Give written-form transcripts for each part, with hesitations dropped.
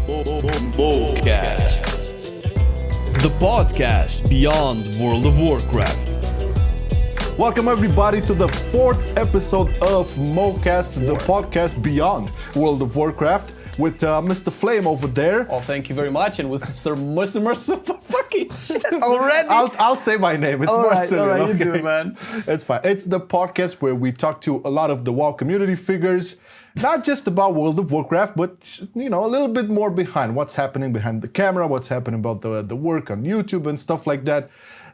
Overcast, the podcast beyond World of Warcraft. Welcome everybody to the fourth episode of MoCast, the podcast beyond World of Warcraft, with Mr. Flame over there. Oh, thank you very much, and with Sir Merciful fucking shit already. I'll say my name. It's Marcelian. All right, okay? you do it, man. It's fine. It's the podcast where we talk to a lot of the WoW community figures, not just about World of Warcraft, but a little bit more behind what's happening behind the camera, what's happening about the work on YouTube and stuff like that.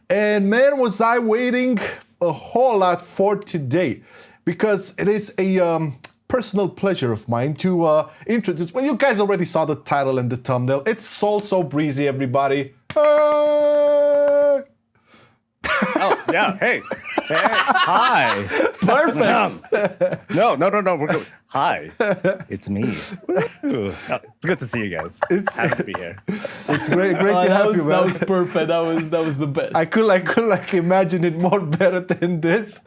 And man, was I waiting a whole lot for today, because it is a personal pleasure of mine to introduce. Well, you guys already saw the title and the thumbnail. It's SoulSoBreezy, everybody. Oh, yeah. Hey. Hi. Perfect. No. We're good. Hi. It's me. It's good to see you guys. It's happy to be here. It's great to have you, man. That was perfect. That was the best. I could imagine it more better than this.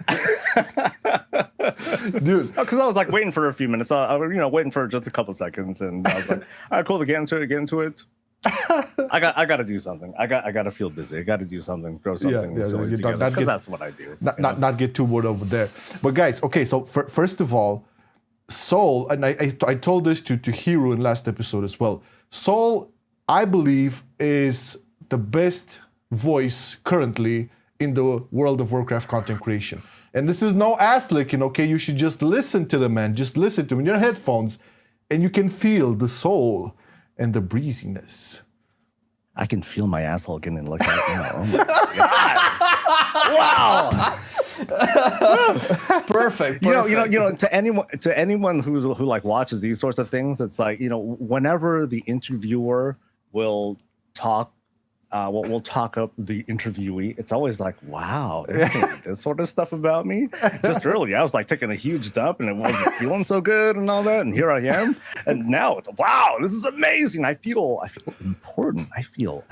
Dude. Because I was like waiting for a few minutes. I was waiting for just a couple seconds, and I was like, all right, cool, to get into it. I got to do something. I got to feel busy. I got to do something. Throw something. Because that's what I do. Not get too bored over there. But guys, okay. So first of all, Soul, and I told this to Hero in last episode as well. Soul, I believe, is the best voice currently in the World of Warcraft content creation. And this is no ass licking. Okay, you should just listen to the man. Just listen to him in your headphones, and you can feel the soul and the breeziness. I can feel my asshole getting looked at now. Oh my God. Wow. Perfect. To anyone who like watches these sorts of things, it's like, whenever the interviewer will talk, we'll talk up the interviewee. It's always like, wow, they're saying this sort of stuff about me. Just earlier, I was like taking a huge dump and it wasn't feeling so good and all that, and here I am. And now it's wow, this is amazing. I feel important. I feel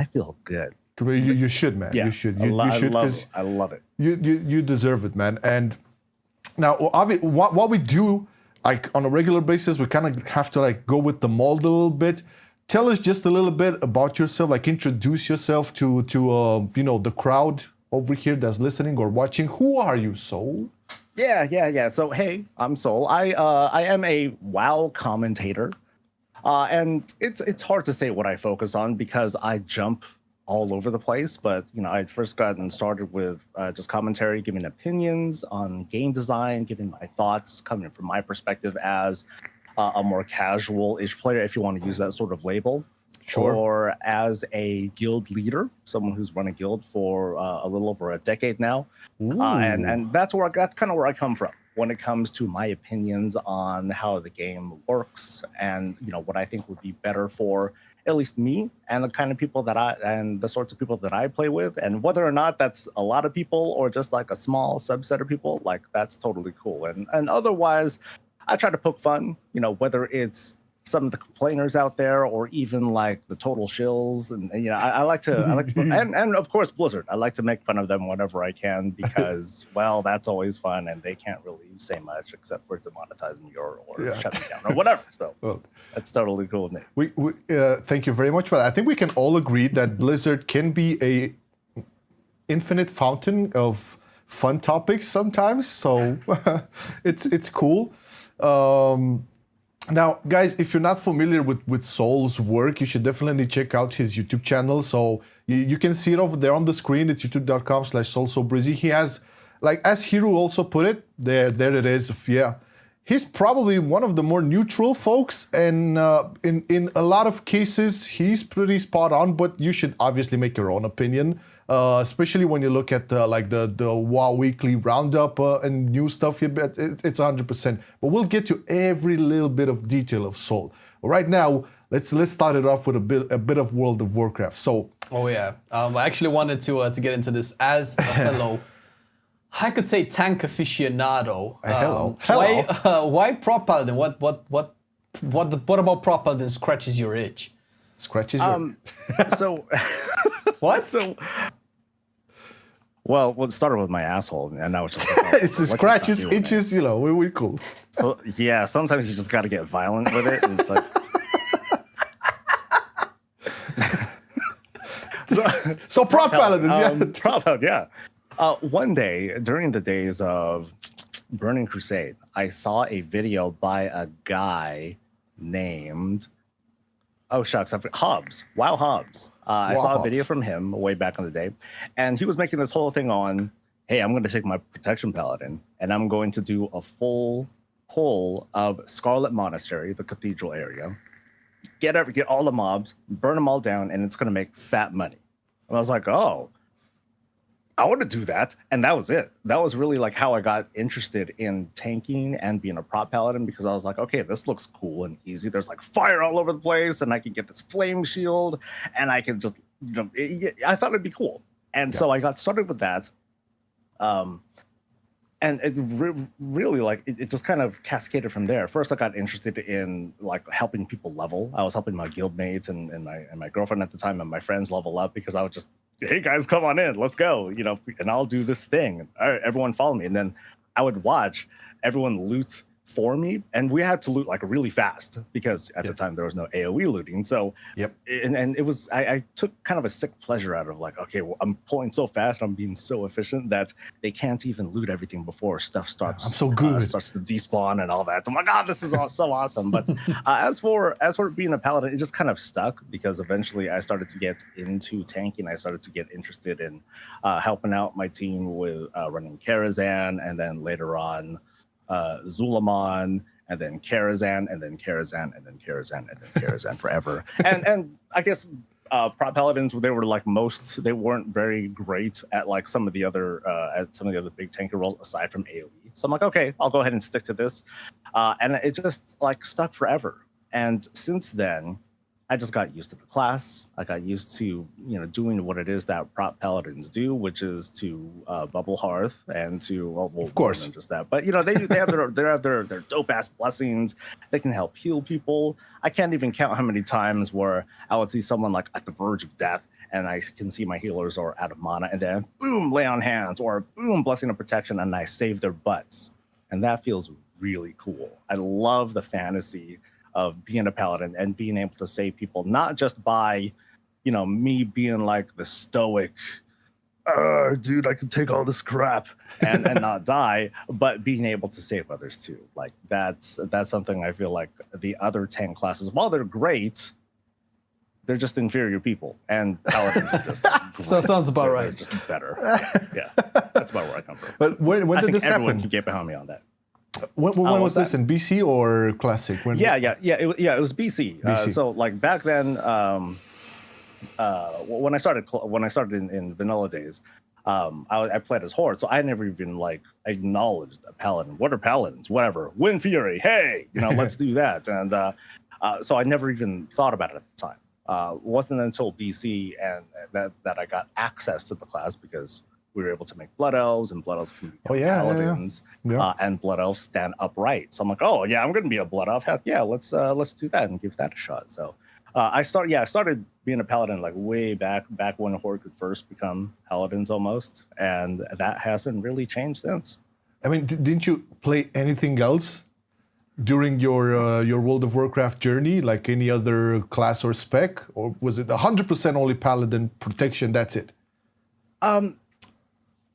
good. You should, man. Yeah, you should. I love it. You deserve it, man. And now, what we do, like on a regular basis, we kind of have to like go with the mold a little bit. Tell us just a little bit about yourself, like introduce yourself to the crowd over here that's listening or watching. Who are you, Soul? Yeah. So hey, I'm Soul. I am a WoW commentator, and it's hard to say what I focus on because I jump all over the place. But I'd first gotten started with just commentary, giving opinions on game design, giving my thoughts, coming from my perspective as a more casual-ish player, if you want to use that sort of label. Sure. Or as a guild leader, someone who's run a guild for a little over a decade now. And that's kind of where I come from when it comes to my opinions on how the game works and what I think would be better for at least me and the kind of people and the sorts of people that I play with, and whether or not that's a lot of people or just like a small subset of people, like that's totally cool. And otherwise, I try to poke fun, whether it's some of the complainers out there or even like the total shills. And I like to, and of course, Blizzard. I like to make fun of them whenever I can because, well, that's always fun and they can't really say much except for demonetize me or shut me down or whatever. So that's totally cool with me. We thank you very much for that. I think we can all agree that Blizzard can be a infinite fountain of fun topics sometimes. So it's cool. Now, guys, if you're not familiar with Soul's work, you should definitely check out his YouTube channel. So you can see it over there on the screen. It's youtube.com/SoulSoBreezy. He has, like, as Hiro also put it, there it is. Yeah. He's probably one of the more neutral folks, and in a lot of cases, he's pretty spot on, but you should obviously make your own opinion, especially when you look at the WoW Weekly Roundup and new stuff. It's 100%. But we'll get to every little bit of detail of Soul. Right now, let's start it off with a bit of World of Warcraft. So. Oh yeah, I actually wanted to get into this as a fellow. I could say tank aficionado. Hello. Why Prop Paladin? What about Prop Paladin scratches your itch? Scratches your... So... What? So... Well, it started with my asshole, and now it's just... it's the scratches, itches, we're cool. So, yeah, sometimes you just got to get violent with it, and it's like... So prop paladins, yeah. Prop, yeah. One day during the days of Burning Crusade, I saw a video by a guy named Hobbs. Wow, Hobbs. I saw a video from him way back in the day, and he was making this whole thing on, hey, I'm going to take my protection paladin, and I'm going to do a full pull of Scarlet Monastery, the cathedral area, get all the mobs, burn them all down, and it's going to make fat money. And I was like, oh, I want to do that. And that was it. That was really like how I got interested in tanking and being a prop paladin, because I was like, okay, this looks cool and easy. There's like fire all over the place, and I can get this flame shield, and I can just, I thought it'd be cool. And so I got started with that. And it really like it just kind of cascaded from there. First, I got interested in like helping people level. I was helping my guild mates and my girlfriend at the time and my friends level up, because I was just, hey guys, come on in, let's go, and I'll do this thing. All right, everyone follow me. And then I would watch everyone loot for me, and we had to loot like really fast, because at the time there was no AoE looting. So and it was, I took kind of a sick pleasure out of like, okay, well, I'm pulling so fast, I'm being so efficient that they can't even loot everything before stuff starts. I'm so good. Starts to despawn and all that. Oh my god, this is so awesome. But as for being a paladin, it just kind of stuck, because eventually I started to get into tanking. I started to get interested in helping out my team with running Karazhan, and then later on Zulamon, and then Karazhan, and then Karazhan, and then Karazhan, and then Karazhan forever. And I guess prop paladins, they were like they weren't very great at like some of the other big tanker roles aside from AoE. So I'm like, okay, I'll go ahead and stick to this, and it just like stuck forever. And since then, I just got used to the class. I got used to, doing what it is that prop paladins do, which is to bubble hearth and to, well, of course, more than just that. But they have their dope ass blessings. They can help heal people. I can't even count how many times where I would see someone like at the verge of death, and I can see my healers are out of mana, and then boom, lay on hands, or boom, blessing of protection, and I save their butts, and that feels really cool. I love the fantasy of being a paladin and being able to save people, not just by, me being like the stoic, dude, I can take all this crap and not die, but being able to save others too. Like that's something I feel like the other tank classes, while they're great, they're just inferior people, and paladins are just great. So sounds about right. They're just better. Yeah, that's about where I come from. But when did this happen? Everyone can get behind me on that. When was this, in BC or Classic? It was BC. So like back then, when I started in vanilla days, I played as Horde, so I never even like acknowledged a paladin. What are paladins? Whatever. Wind Fury. Hey, let's do that. And so I never even thought about it at the time. It wasn't until BC and that I got access to the class, because we were able to make Blood Elves, and Blood Elves can become paladins, and Blood Elves stand upright. So I'm like, oh yeah, I'm going to be a Blood Elf. Heck yeah, let's do that and give that a shot. So I started being a paladin like way back when Horde could first become paladins almost, and that hasn't really changed since. I mean, didn't you play anything else during your World of Warcraft journey, like any other class or spec, or was it 100% only paladin protection? That's it.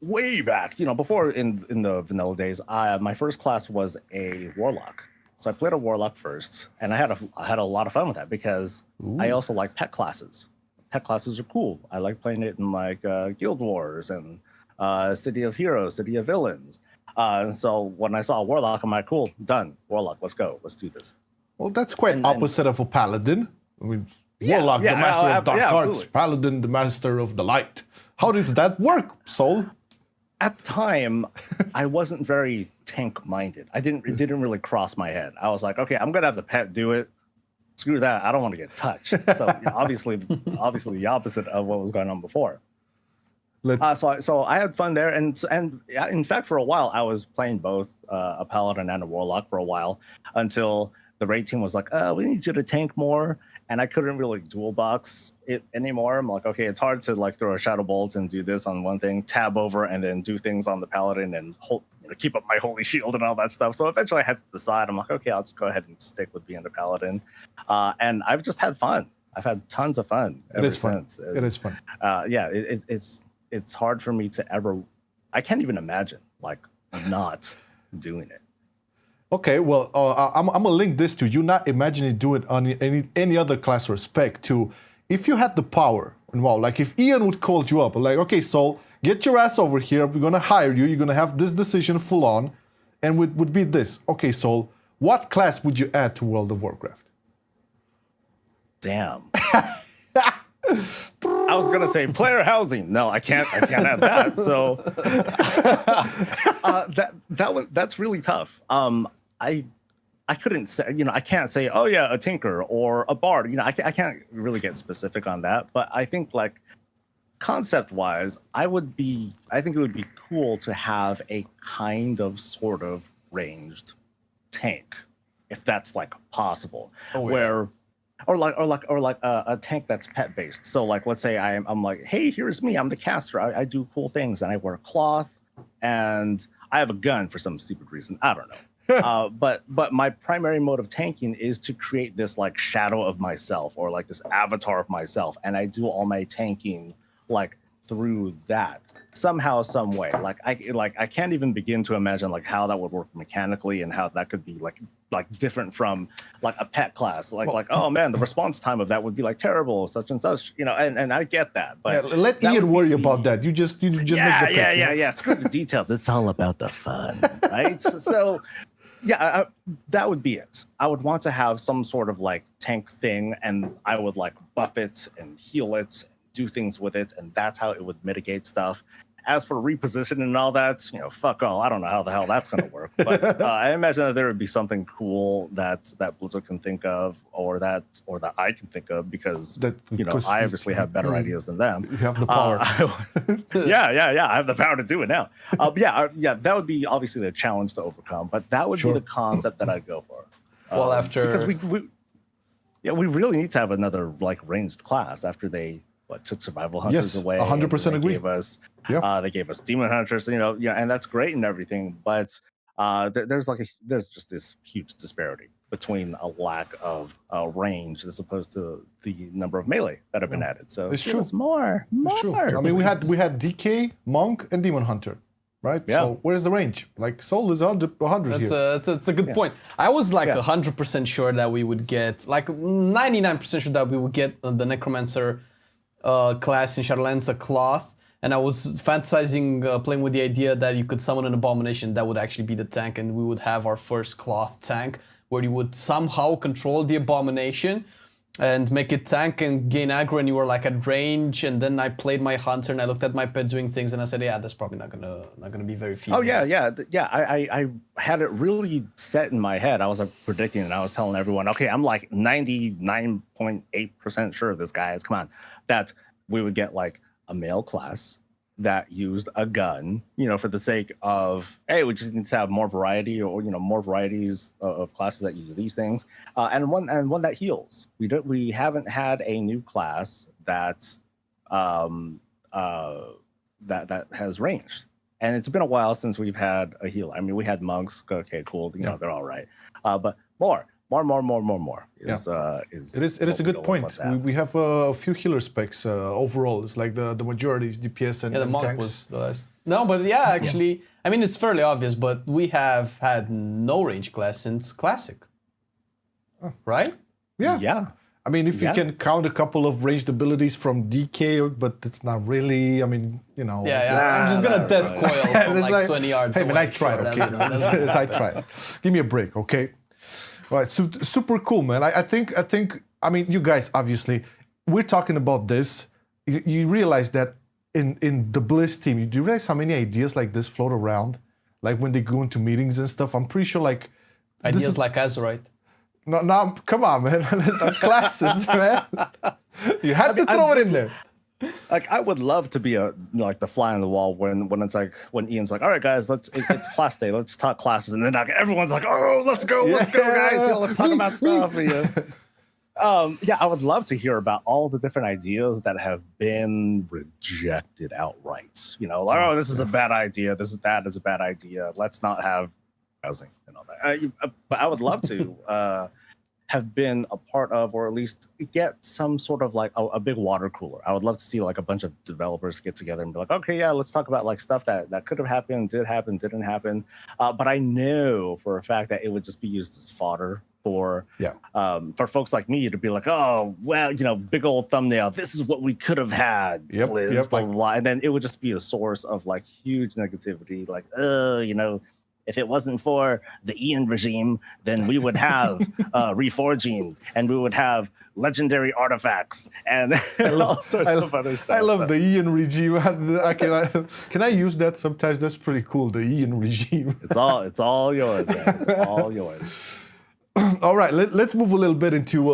Way back, before in the vanilla days, my first class was a warlock. So I played a warlock first, and I had a lot of fun with that, because I also like pet classes. Pet classes are cool. I like playing it in like Guild Wars and City of Heroes, City of Villains. And so when I saw a warlock, I'm like, cool, done. Warlock, let's go. Let's do this. Well, that's quite opposite of a paladin. I mean, warlock, the master of dark arts, paladin, the master of the light. How did that work, Soul? At the time, I wasn't very tank-minded. It didn't really cross my head. I was like, okay, I'm gonna have the pet do it. Screw that. I don't want to get touched. So obviously the opposite of what was going on before. So I had fun there, and in fact, for a while, I was playing both a paladin and a warlock for a while, until the raid team was like, we need you to tank more. And I couldn't really dual box it anymore. I'm like, okay, it's hard to like throw a shadow bolt and do this on one thing, tab over, and then do things on the paladin and keep up my holy shield and all that stuff. So eventually I had to decide. I'm like, okay, I'll just go ahead and stick with being a paladin. And I've just had fun. I've had tons of fun ever since. It is fun. Yeah, it's hard for me to ever. I can't even imagine like not doing it. Okay, well, I'm gonna link this to you. Not imagining do it on any other class or spec to, if you had the power. And wow, like if Ian would call you up, like, okay, so get your ass over here. We're gonna hire you. You're gonna have this decision full on, and would be this. Okay, so what class would you add to World of Warcraft? Damn. I was gonna say player housing. No, I can't add that. So that's really tough. I couldn't say, you know, I can't say, oh yeah, a tinker or a bard. You know, I can't really get specific on that. But I think like concept wise, I think it would be cool to have a kind of sort of ranged tank, if that's like possible, where. Or like a tank that's pet based. So like, let's say I'm like, hey, here's me. I'm the caster. I do cool things, and I wear cloth, and I have a gun for some stupid reason. I don't know. But my primary mode of tanking is to create this like shadow of myself, or like this avatar of myself, and I do all my tanking like through that somehow, some way. Like I can't even begin to imagine like how that would work mechanically, and how that could be like different from like a pet class. Like oh man, the response time of that would be like terrible, such and such. You know, and I get that, but yeah, let Ian worry about that. You just make the pet, yeah. Screw the details. It's all about the fun, right? So. Yeah, that would be it. I would want to have some sort of like tank thing, and I would like buff it and heal it, do things with it, and that's how it would mitigate stuff. As for repositioning and all that, you know, fuck all. I don't know how the hell that's going to work, but I imagine that there would be something cool that Blizzard can think of, or that I can think of, because I obviously have better ideas than them. You have the power. Yeah. I have the power to do it now. That would be obviously the challenge to overcome, but that would be the concept that I'd go for. Well, after because we really need to have another like ranged class after they took survival hunters away. 100% agree. They gave us demon hunters, and that's great and everything, but there's just this huge disparity between a lack of range as opposed to the number of melee that have been added. So it's true. More. It's true. I mean, we had DK, monk, and demon hunter, right? Yeah. So where's the range? Like Soul is 100 here. That's a good point. I was like 100% sure that we would get, like 99% sure that we would get the necromancer class in Shadowlands, a cloth, and I was fantasizing playing with the idea that you could summon an abomination that would actually be the tank, and we would have our first cloth tank where you would somehow control the abomination and make it tank and gain aggro, and you were like at range. And then I played my hunter and I looked at my pet doing things, and I said, yeah, that's probably not gonna be very feasible. Oh yeah. I had it really set in my head. I was predicting, and I was telling everyone, okay, I'm like 99.8% sure this guy is, come on, that we would get like a male class that used a gun, for the sake of, hey, we just need to have more variety, or more varieties of classes that use these things, and one that heals. We haven't had a new class that that has range, and it's been a while since we've had a healer. I mean, we had monks. Okay, cool. They're all right, but more. It is a good point. We have a few healer specs overall. It's like the majority is DPS and the monk tanks. Was the last. No, but actually, I mean, it's fairly obvious, but we have had no range class since Classic. Right? Yeah. I mean, if you can count a couple of ranged abilities from DK, but it's not really, I mean, I'm just going to death coil from like 20 yards Hey, away. man, I tried, okay? I tried. Give me a break, okay? All right, super cool, man. I think, I mean, you guys, obviously, we're talking about this. You realize that in the Bliss team, do you realize how many ideas like this float around? Like when they go into meetings and stuff, I'm pretty sure like... Ideas like Azurite. No, come on, man. Let's not classes, man. You had to throw it in there. Like, I would love to be like the fly on the wall when it's like, when Ian's like, all right, guys, it's class day, let's talk classes, and then everyone's like, oh, let's go, guys, let's talk about stuff. I would love to hear about all the different ideas that have been rejected outright. Oh, this is a bad idea. That is a bad idea. Let's not have housing and all that. But I would love to have been a part of, or at least get some sort of like a big water cooler. I would love to see like a bunch of developers get together and be like, okay, yeah, let's talk about like stuff that could have happened, did happen, didn't happen. But I know for a fact that it would just be used as fodder for folks like me to be like, oh, well, you know, big old thumbnail. This is what we could have had, Blizz, blah, blah, blah. And then it would just be a source of like huge negativity. Like, you know, if it wasn't for the Ian regime, then we would have reforging, and we would have legendary artifacts and all sorts of other stuff. I love the Ian regime. Can I use that sometimes? That's pretty cool. The Ian regime. It's all yours, man. It's all yours. All right, let's move a little bit into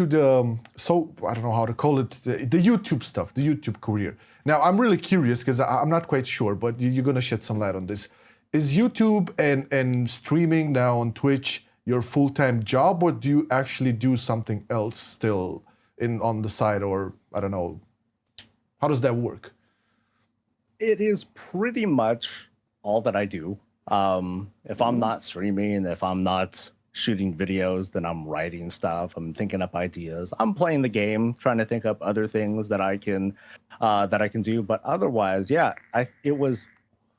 the so I don't know how to call it, the YouTube stuff, the YouTube career. Now I'm really curious because I'm not quite sure, but you're gonna shed some light on this. Is YouTube and streaming now on Twitch your full-time job, or do you actually do something else still on the side, or I don't know? How does that work? It is pretty much all that I do. If I'm not streaming, if I'm not shooting videos, then I'm writing stuff. I'm thinking up ideas. I'm playing the game, trying to think up other things that I can do. But otherwise, yeah, it was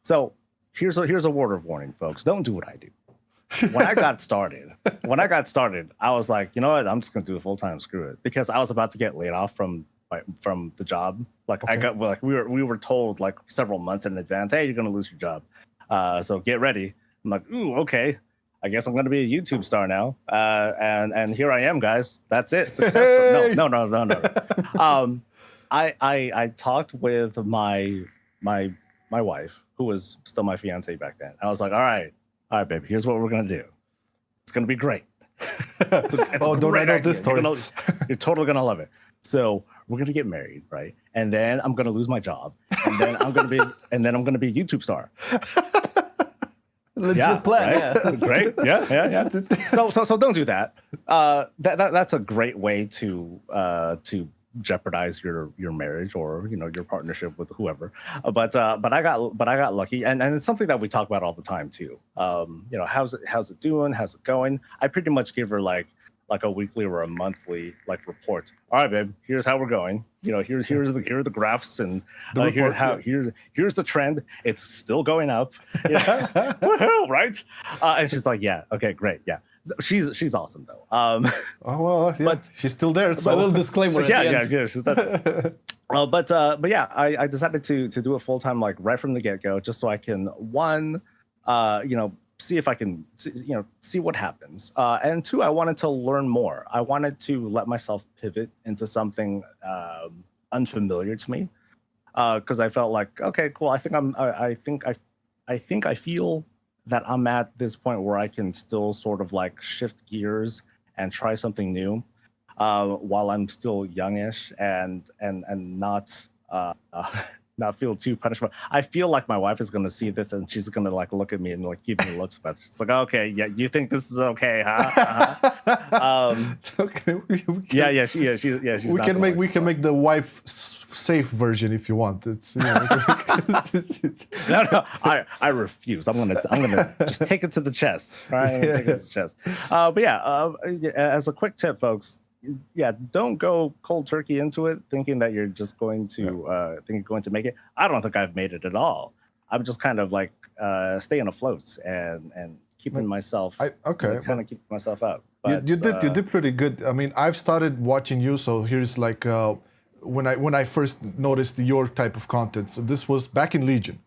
so. Here's a word of warning, folks. Don't do what I do. When I got started, I was like, you know what? I'm just gonna do it full time. Screw it, because I was about to get laid off from the job. Like we were told like several months in advance, hey, you're gonna lose your job. So get ready. I'm like, ooh, okay. I guess I'm gonna be a YouTube star now. And here I am, guys. That's it. Success. Hey! No. I talked with my wife, who was still my fiance back then. I was like, all right, baby, here's what we're gonna do. It's gonna be great. Don't I know this story? You're totally gonna love it. So we're gonna get married, right? And then I'm gonna lose my job, and then I'm gonna be a YouTube star. Legit plan, right? Yeah. Great, yeah. So don't do that. That's a great way to jeopidize your marriage or your partnership with whoever. But I got lucky, and it's something that we talk about all the time too. How's it doing? How's it going? I pretty much give her like a weekly or a monthly like report. All right, babe, here's how we're going. Here are the graphs, and here's the trend. It's still going up. Woohoo, right? And she's like, yeah, okay, great, yeah. She's awesome though. Oh well, yeah, but she's still there. So a little disclaimer. Yeah. But yeah, I decided to do it full time, like right from the get go, just so I can see if I can see what happens, and two, I wanted to learn more. I wanted to let myself pivot into something unfamiliar to me, because I felt like, okay, cool. I think I feel that I'm at this point where I can still sort of like shift gears and try something new, while I'm still youngish and not feel too punishment. I feel like my wife is gonna see this and she's gonna like look at me and like give me looks about it. It's like, okay, yeah, you think this is okay, huh? Okay. She's. We can make the wife safe version if you want. It's No, I refuse. I'm gonna just take it to the chest. Right? Take it to the chest. But as a quick tip, folks, don't go cold turkey into it thinking that you're just going to make it. I don't think I've made it at all. I'm just kind of like staying afloat and keeping myself kind of keeping myself up. But, you did pretty good. I mean, I've started watching you, so here's like when I first noticed your type of content. So this was back in Legion.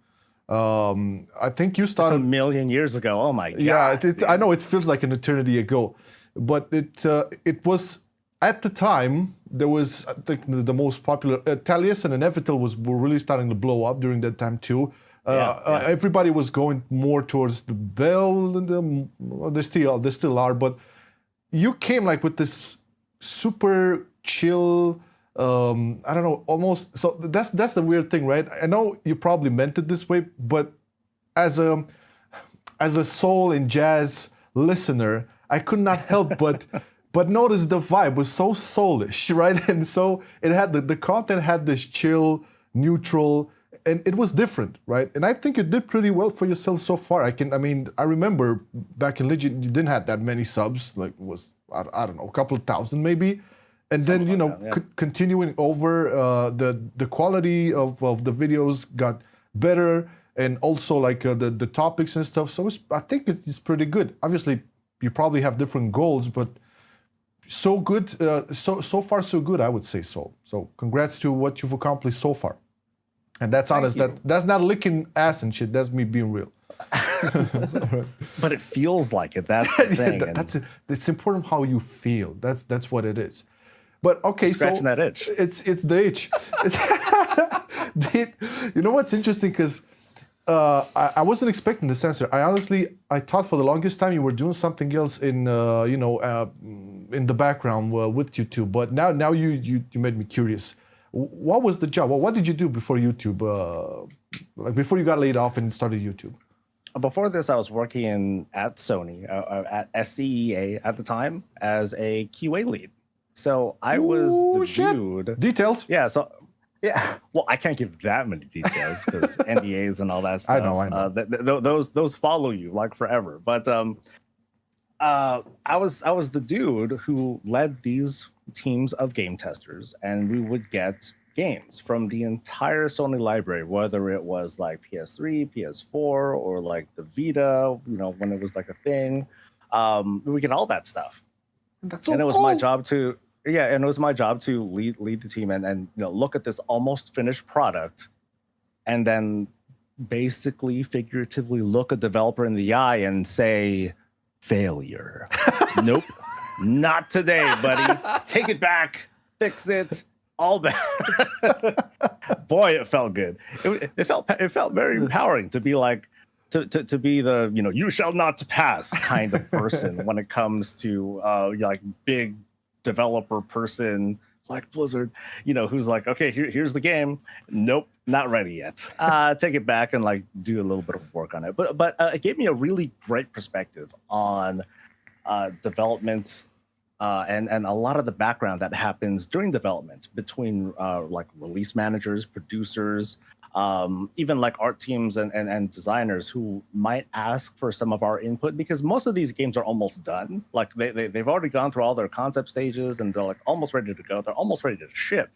I think you started a million years ago. Oh my god! Yeah, I know it feels like an eternity ago, but it was. At the time, there was, I think, the most popular, Talius and Inevitable were really starting to blow up during that time too. Everybody was going more towards the Bell, and they still are, but you came like with this super chill, I don't know, almost, so that's the weird thing, right? I know you probably meant it this way, but as a soul and jazz listener, I could not help but notice the vibe was so soulish, right? And so it had the content had this chill, neutral, and it was different, right? And I think you did pretty well for yourself so far. I remember back in Legion, you didn't have that many subs, like it was I don't know, a couple of thousand maybe. And then, you know, continuing over, the quality of the videos got better, and also like the topics and stuff. So I think it's pretty good. Obviously, you probably have different goals, but so good, so far so good, I would say so. So congrats to what you've accomplished so far. And that's honest. That's not licking ass and shit. That's me being real. But it feels like it. That's the thing. It's important how you feel. That's what it is. But okay, scratching that itch. It's the itch. You know what's interesting? Because I wasn't expecting this answer. I thought for the longest time you were doing something else in in the background with YouTube. But now you made me curious. What was the job? What did you do before YouTube? Like before you got laid off and started YouTube? Before this, I was working at Sony, at SCEA at the time, as a QA lead. So I was dude. Details? Yeah. So yeah. Well, I can't give that many details because NDAs and all that stuff. I know. Those follow you like forever. But I was the dude who led these teams of game testers, and we would get games from the entire Sony library, whether it was like PS3, PS4, or like the Vita, you know, when it was like a thing. We get all that stuff. That's so and it was cool. my job to lead the team and you know, look at this almost finished product, and then basically figuratively look a developer in the eye and say, failure. Nope, not today, buddy. Take it back, fix it, all that. Boy, it felt good. It felt very empowering to be like, to be the, you know, you shall not pass kind of person when it comes to like big developer person like Blizzard, you know, who's like, okay, here's the game. Nope, not ready yet. Take it back and like do a little bit of work on it. But it gave me a really great perspective on development and a lot of the background that happens during development between like release managers, producers, even like art teams and designers who might ask for some of our input, because most of these games are almost done. Like they've already gone through all their concept stages and they're like almost ready to go. They're almost ready to ship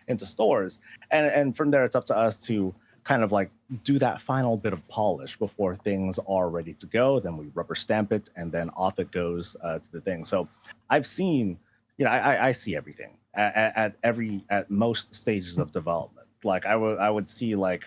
into stores. And from there, it's up to us to kind of like do that final bit of polish before things are ready to go. Then we rubber stamp it and then off it goes to the thing. So I've seen, you know, I see everything at most stages of development. Like I would see, like,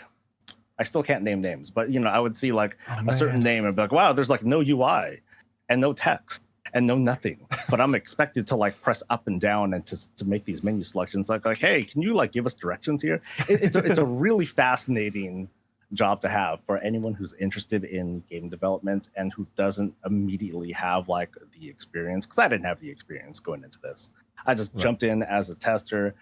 I still can't name names, but you know, I would see like a certain name and be like, wow, there's like no UI and no text and no nothing, but I'm expected to like press up and down and to make these menu selections. Like, hey, can you like give us directions here? It's a really fascinating job to have for anyone who's interested in game development and who doesn't immediately have like the experience. Because I didn't have the experience going into this. I just jumped in as a tester.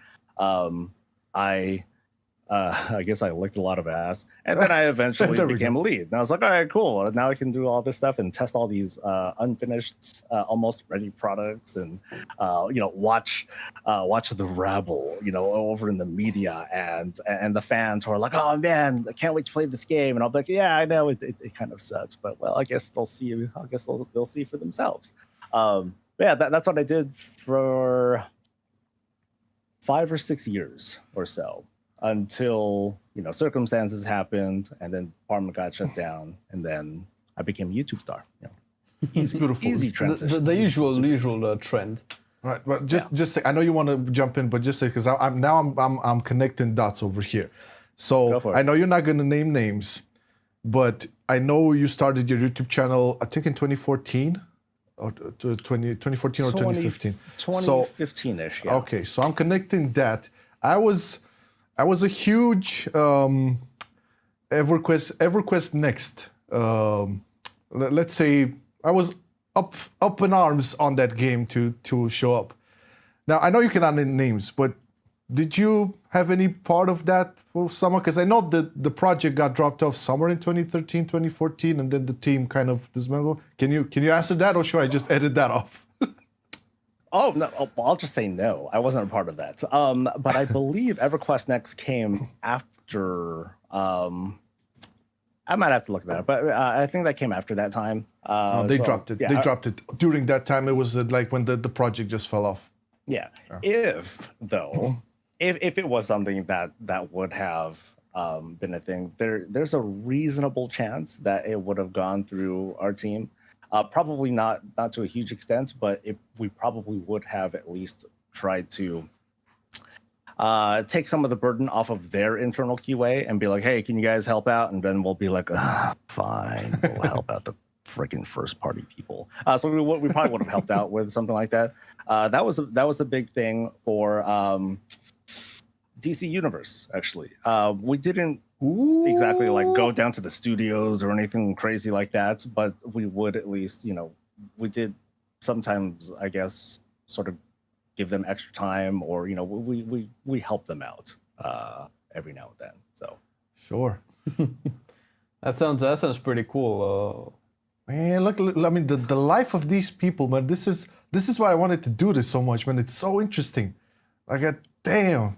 I guess I licked a lot of ass, and then I eventually became a lead. And I was like, all right, cool. Now I can do all this stuff and test all these unfinished, almost ready products, and you know, watch the rabble, you know, over in the media and the fans who are like, oh man, I can't wait to play this game. And I'll be like, yeah, I know it kind of sucks, but well, I guess they'll see. I guess they'll see for themselves. Yeah, that's what I did for 5 or 6 years or so, until, you know, circumstances happened, and then department got shut down, and then I became a YouTube star. You know, easy transition. The usual trend. Right, but just say, I know you want to jump in, but just say, because I'm connecting dots over here. So I know you're not going to name names, but I know you started your YouTube channel, I think in 2014. Or 2014 or 2015. 2015-ish, yeah. Okay, so I'm connecting that. I was a huge EverQuest Next. Let's say I was up in arms on that game to show up. Now I know you cannot name names, but did you have any part of that for someone? Because I know that the project got dropped off somewhere in 2013, 2014, and then the team kind of dismantled. Can you answer that, or should I just edit that off? Oh no, I'll just say no. I wasn't a part of that. But I believe EverQuest Next came after I might have to look at that, but I think that came after that time. They dropped it. Yeah, they dropped it during that time. It was like when the project just fell off. Yeah. If it was something that would have been a thing, there's a reasonable chance that it would have gone through our team. Probably not to a huge extent, but we probably would have at least tried to take some of the burden off of their internal QA and be like, hey, can you guys help out? And then we'll be like, fine, we'll help out the freaking first party people. So we probably would have helped out with something like that. That was the big thing for DC Universe, actually. We didn't exactly like go down to the studios or anything crazy like that, but we would at least, we did sometimes, I guess, sort of give them extra time, or we help them out every now and then. So sure. that sounds pretty cool. Man, look, I mean, the life of these people, man. This is why I wanted to do this so much, man. It's so interesting. Like, damn.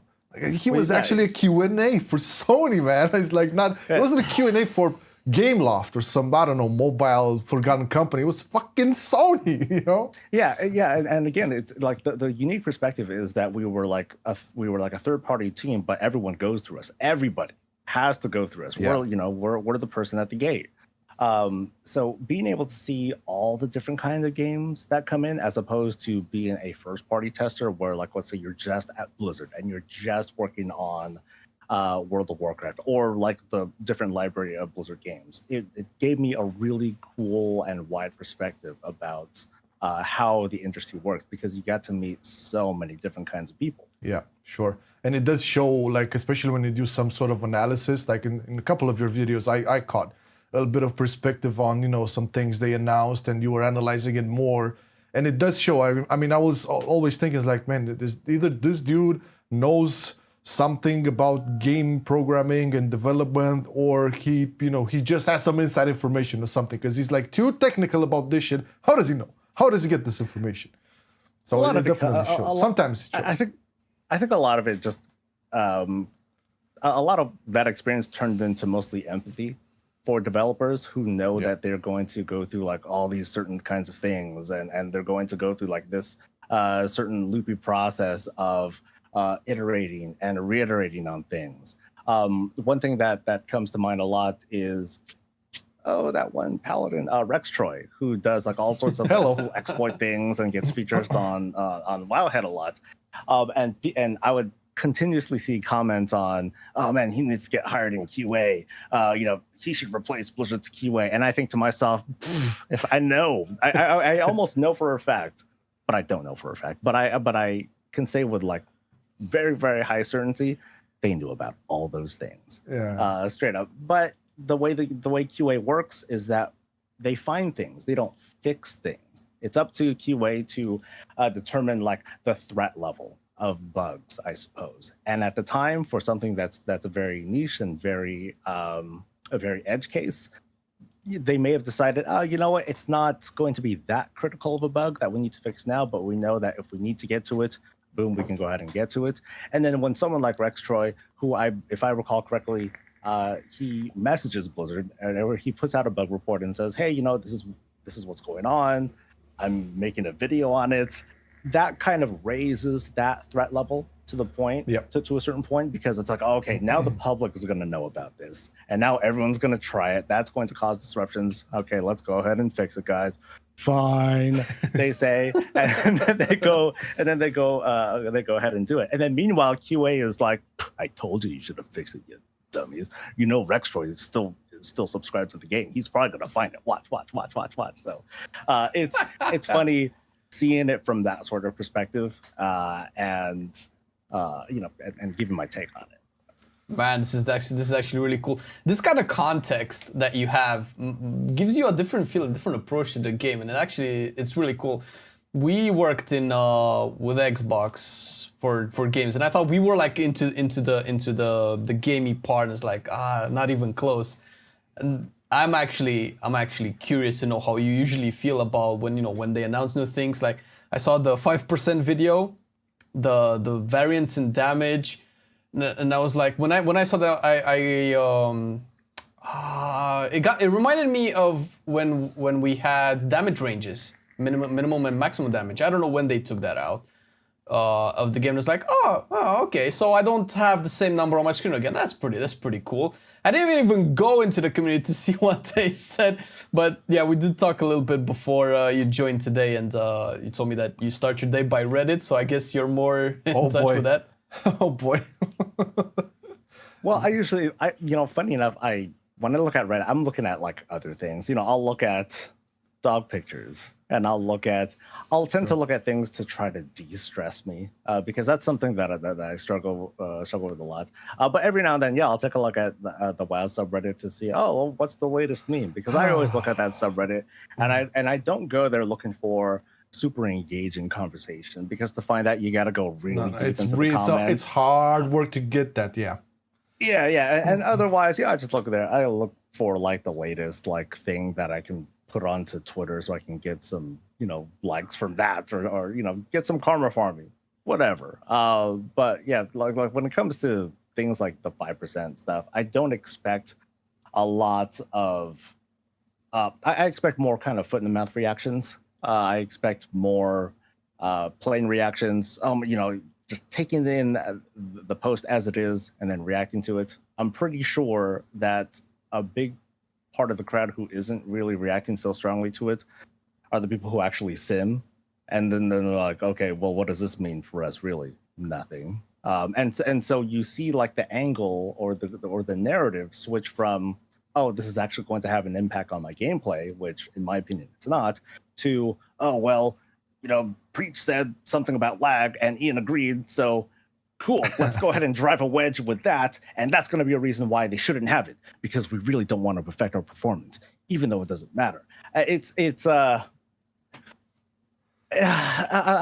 He was actually a Q&A for Sony, man. It's like it wasn't a Q&A for Gameloft or some, I don't know, mobile forgotten company. It was fucking Sony, Yeah, and again, it's like the unique perspective is that we were like a third party team, but everyone goes through us. Everybody has to go through us. Yeah. We're the person at the gate. So being able to see all the different kinds of games that come in, as opposed to being a first party tester where, like, let's say you're just at Blizzard and you're just working on World of Warcraft or like the different library of Blizzard games, it gave me a really cool and wide perspective about how the industry works, because you got to meet so many different kinds of people. Yeah, sure. And it does show, like, especially when you do some sort of analysis, like in a couple of your videos, I caught a little bit of perspective on, some things they announced, and you were analyzing it more. And it does show. I mean, I was always thinking, like, man, either this dude knows something about game programming and development, or he just has some inside information or something, because he's like too technical about this shit. How does he know? How does he get this information? So it definitely shows. Sometimes it shows. I think a lot of it just a lot of that experience turned into mostly empathy for developers who know that they're going to go through like all these certain kinds of things, and they're going to go through like this certain loopy process of iterating and reiterating on things. One thing that comes to mind a lot is that one paladin, Rex Troy, who does like all sorts of cool exploit things and gets features on Wowhead a lot. And I would continuously see comments on, oh man, he needs to get hired in QA. He should replace Blizzard's QA. And I think to myself, if I know, I almost know for a fact, but I don't know for a fact. But I can say with like very, very high certainty, they knew about all those things. Yeah. Straight up. But the way QA works is that they find things. They don't fix things. It's up to QA to determine like the threat level of bugs, I suppose. And at the time, for something that's a very niche and very a very edge case, they may have decided, you know what, it's not going to be that critical of a bug that we need to fix now, but we know that if we need to get to it, boom, we can go ahead and get to it. And then when someone like Rex Troy, who if I recall correctly, he messages Blizzard and he puts out a bug report and says, hey, this is what's going on. I'm making a video on it. That kind of raises that threat level to the point, to a certain point, because it's like, oh, okay, now the public is going to know about this, and now everyone's going to try it. That's going to cause disruptions. Okay, let's go ahead and fix it, guys. Fine, they say, and then they go ahead and do it. And then meanwhile, QA is like, I told you should have fixed it, you dummies. Rex Troy is still subscribed to the game. He's probably going to find it. Watch. So it's funny seeing it from that sort of perspective, and giving my take on it. Man, this is actually really cool. This kind of context that you have gives you a different feel, a different approach to the game, and it's really cool. We worked with Xbox for games, and I thought we were like into the gamey part, and it's like not even close. And I'm actually curious to know how you usually feel about when they announce new things. Like I saw the 5% video, the variance in damage, and I was like, when I saw that, It reminded me of when we had damage ranges, minimum and maximum damage. I don't know when they took that out of the game. It's like, okay, so I don't have the same number on my screen again. That's pretty cool. I didn't even go into the community to see what they said, but yeah, we did talk a little bit before you joined today, and you told me that you start your day by Reddit, so I guess you're more in touch with that. Oh boy. Well, funny enough, when I look at Reddit, I'm looking at like other things. I'll look at dog pictures, and I'll tend to look at things to try to de-stress me, because that's something that I struggle with a lot. But every now and then, I'll take a look at the WoW subreddit to see, what's the latest meme? Because I always look at that subreddit, and I don't go there looking for super engaging conversation, because to find that you got to go really deep into the comments. It's hard work to get that, yeah. Yeah, and otherwise, I just look there. I look for like the latest like thing that I can put onto Twitter so I can get some, likes from that, or get some karma farming, whatever. But yeah, like when it comes to things like the 5% stuff, I don't expect a lot of. I expect more kind of foot in the mouth reactions. I expect more plain reactions. Just taking in the post as it is and then reacting to it. I'm pretty sure that a big part of the crowd who isn't really reacting so strongly to it are the people who actually sim. And then they're like, okay, well, what does this mean for us? Really, nothing. And so you see like the angle or the narrative switch from, this is actually going to have an impact on my gameplay, which in my opinion it's not, to, Preach said something about lag and Ian agreed, so cool, let's go ahead and drive a wedge with that, and that's going to be a reason why they shouldn't have it, because we really don't want to affect our performance, even though it doesn't matter. I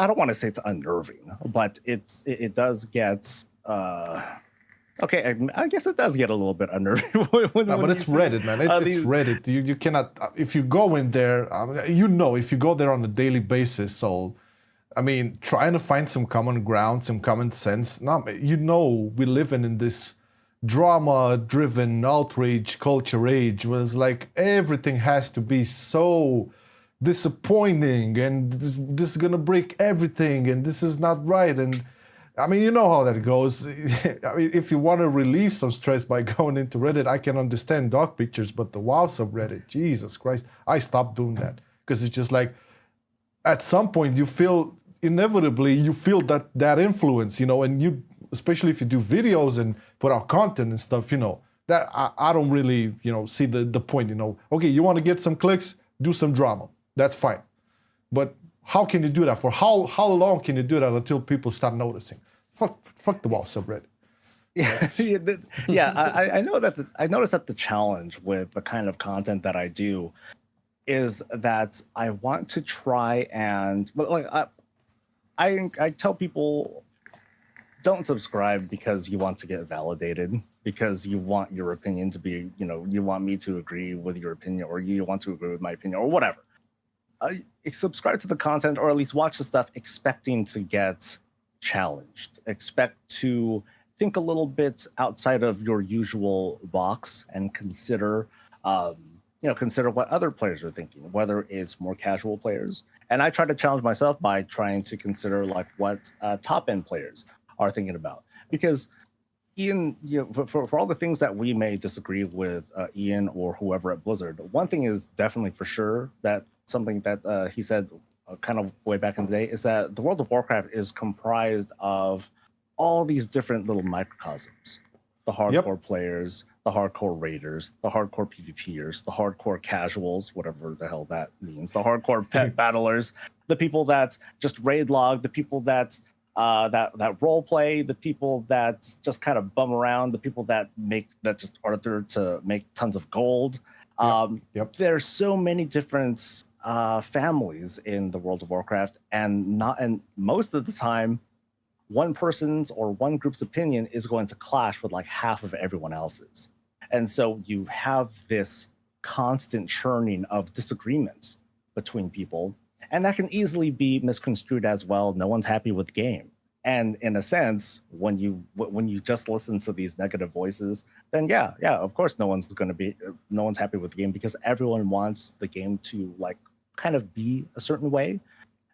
don't want to say it's unnerving, but it does get okay, I guess it does get a little bit unnerving. But it's Reddit, man. It's Reddit. You cannot, if you go in there, if you go there on a daily basis, so, trying to find some common ground, some common sense. We live in this drama-driven outrage culture age where it's like everything has to be so disappointing, and this is gonna break everything, and this is not right, and you know how that goes. If you want to relieve some stress by going into Reddit, I can understand dog pictures, but the WoW subreddit, Jesus Christ, I stopped doing that, because it's just like, at some point you feel that influence, and you, especially if you do videos and put out content and stuff, that I don't really, see the point, okay, you want to get some clicks, do some drama, that's fine. But how can you do that? For how long can you do that until people start noticing? Fuck the WoW subreddit. I know that I noticed that the challenge with the kind of content that I do is that I want to try and I tell people, don't subscribe because you want to get validated, because you want your opinion to be, you want me to agree with your opinion, or you want to agree with my opinion, or whatever. Subscribe to the content, or at least watch the stuff expecting to get challenged. Expect to think a little bit outside of your usual box and consider what other players are thinking, whether it's more casual players. And I try to challenge myself by trying to consider like what top end players are thinking about, because Ian, for all the things that we may disagree with Ian or whoever at Blizzard, one thing is definitely for sure that something that he said kind of way back in the day is that the World of Warcraft is comprised of all these different little microcosms. The hardcore players, the hardcore raiders, the hardcore PvPers, the hardcore casuals, whatever the hell that means, the hardcore pet battlers, the people that just raid log, the people that role play, the people that just kind of bum around, the people that just are there to make tons of gold. There's so many different families in the World of Warcraft, and most of the time, one person's or one group's opinion is going to clash with like half of everyone else's, and so you have this constant churning of disagreements between people, and that can easily be misconstrued as, well, no one's happy with the game. And in a sense, when you just listen to these negative voices, then yeah, of course, no one's happy with the game because everyone wants the game to like kind of be a certain way,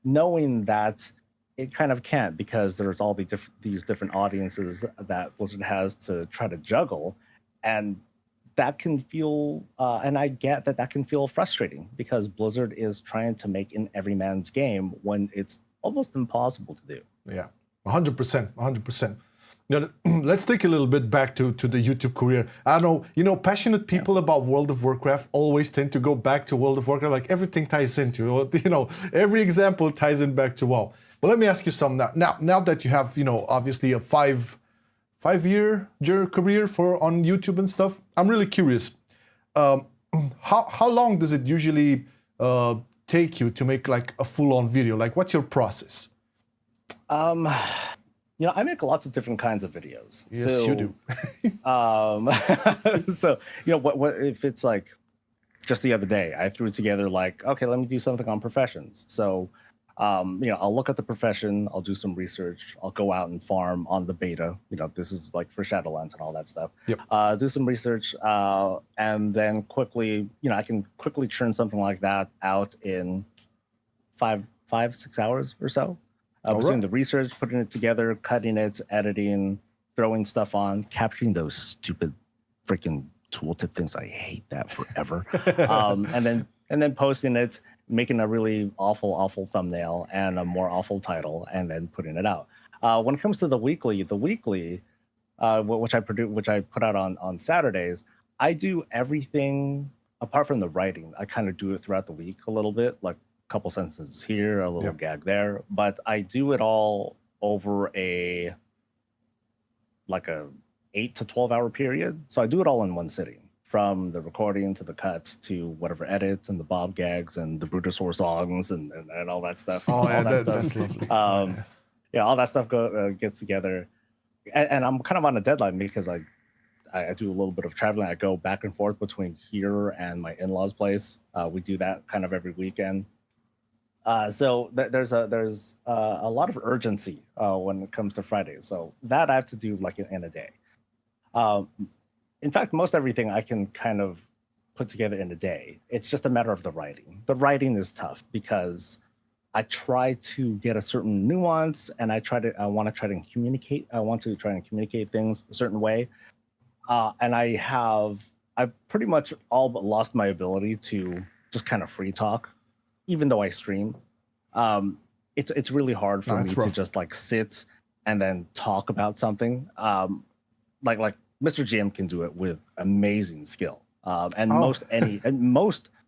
knowing that it kind of can't because there's all these different audiences that Blizzard has to try to juggle, and that can feel and I get that can feel frustrating because Blizzard is trying to make an everyman's game when it's almost impossible to do. Yeah. 100%, 100%. Now, let's take a little bit back to the YouTube career. I know, passionate people about World of Warcraft always tend to go back to World of Warcraft, like everything ties into, every example ties in back to WoW. But let me ask you something now that you have, obviously a five-year career on YouTube and stuff, I'm really curious. How long does it usually take you to make like a full-on video? Like, what's your process? I make lots of different kinds of videos. Yes, you do. So, what if it's like just the other day, I threw together like, okay, let me do something on professions. So, I'll look at the profession, I'll do some research, I'll go out and farm on the beta. This is like for Shadowlands and all that stuff. Yep. Do some research, and then quickly, I can quickly churn something like that out in 6 hours or so. Doing the research, putting it together, cutting it, editing, throwing stuff on, capturing those stupid freaking tooltip things. I hate that forever. And then posting it, making a really awful thumbnail and a more awful title, and then putting it out. When it comes to the weekly, which I put out on Saturdays, I do everything apart from the writing. I kind of do it throughout the week a little bit, like couple sentences here, a little gag there, but I do it all over a 8 to 12 hour period. So I do it all in one sitting, from the recording to the cuts to whatever edits and the Bob gags and the Brutosaur songs and all that stuff. Oh, yeah, that's lovely. All that stuff gets together, and I'm kind of on a deadline because I do a little bit of traveling. I go back and forth between here and my in-laws' place. We do that kind of every weekend. So there's a lot of urgency when it comes to Fridays. So that I have to do like in a day. In fact, most everything I can kind of put together in a day. It's just a matter of the writing. The writing is tough because I try to get a certain nuance, and I want to try and communicate things a certain way. And I've pretty much all but lost my ability to just kind of free talk. Even though I stream, it's really hard for me to just like sit and then talk about something. Like Mr. GM can do it with amazing skill, and most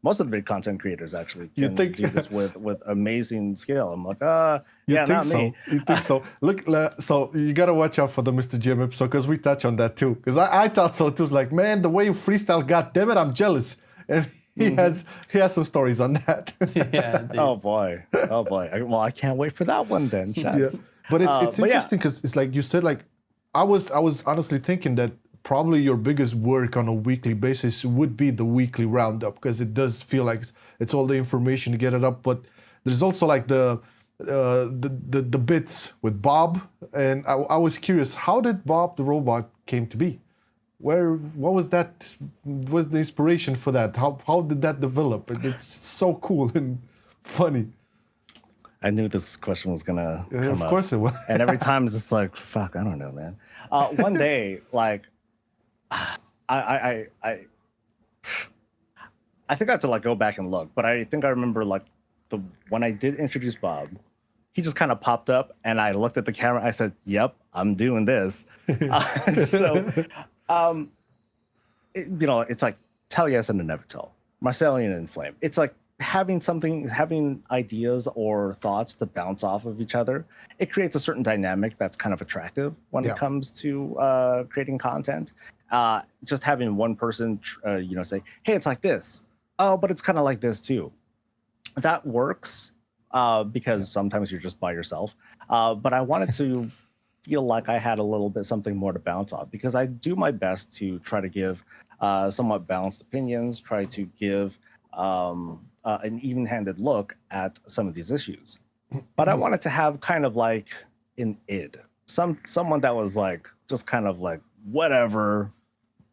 of the big content creators actually can do this with amazing skill. I'm like, not me. You think so? Look, so you gotta watch out for the Mr. GM episode because we touch on that too. Because I thought so too. It's like, man, the way you freestyle, god damn it, I'm jealous. And he has some stories on that. Yeah. Dude. Oh boy. Well, I can't wait for that one then. Yeah. But it's interesting because it's like you said. Like I was honestly thinking that probably your biggest work on a weekly basis would be the weekly roundup because it does feel like it's all the information to get it up. But there's also like the bits with Bob, and I was curious, how did Bob the robot came to be? What was that? Was the inspiration for that? How did that develop? It's so cool and funny. I knew this question was gonna come of course up. It was. And every time it's just like, fuck, I don't know, man. One day, like, I think I have to like go back and look, but I think I remember like when I did introduce Bob, he just kind of popped up, and I looked at the camera. I said, "Yep, I'm doing this." It's like Talias and the Nevertell, Marcelian and Flame. It's like having ideas or thoughts to bounce off of each other. It creates a certain dynamic that's kind of attractive when it comes to creating content. Just having one person, say, "Hey, it's like this." Oh, but it's kind of like this too. That works because sometimes you're just by yourself. But I wanted to feel like I had a little bit something more to bounce off because I do my best to try to give somewhat balanced opinions, try to give an even-handed look at some of these issues. But I wanted to have kind of like in id. Someone that was like just kind of like whatever,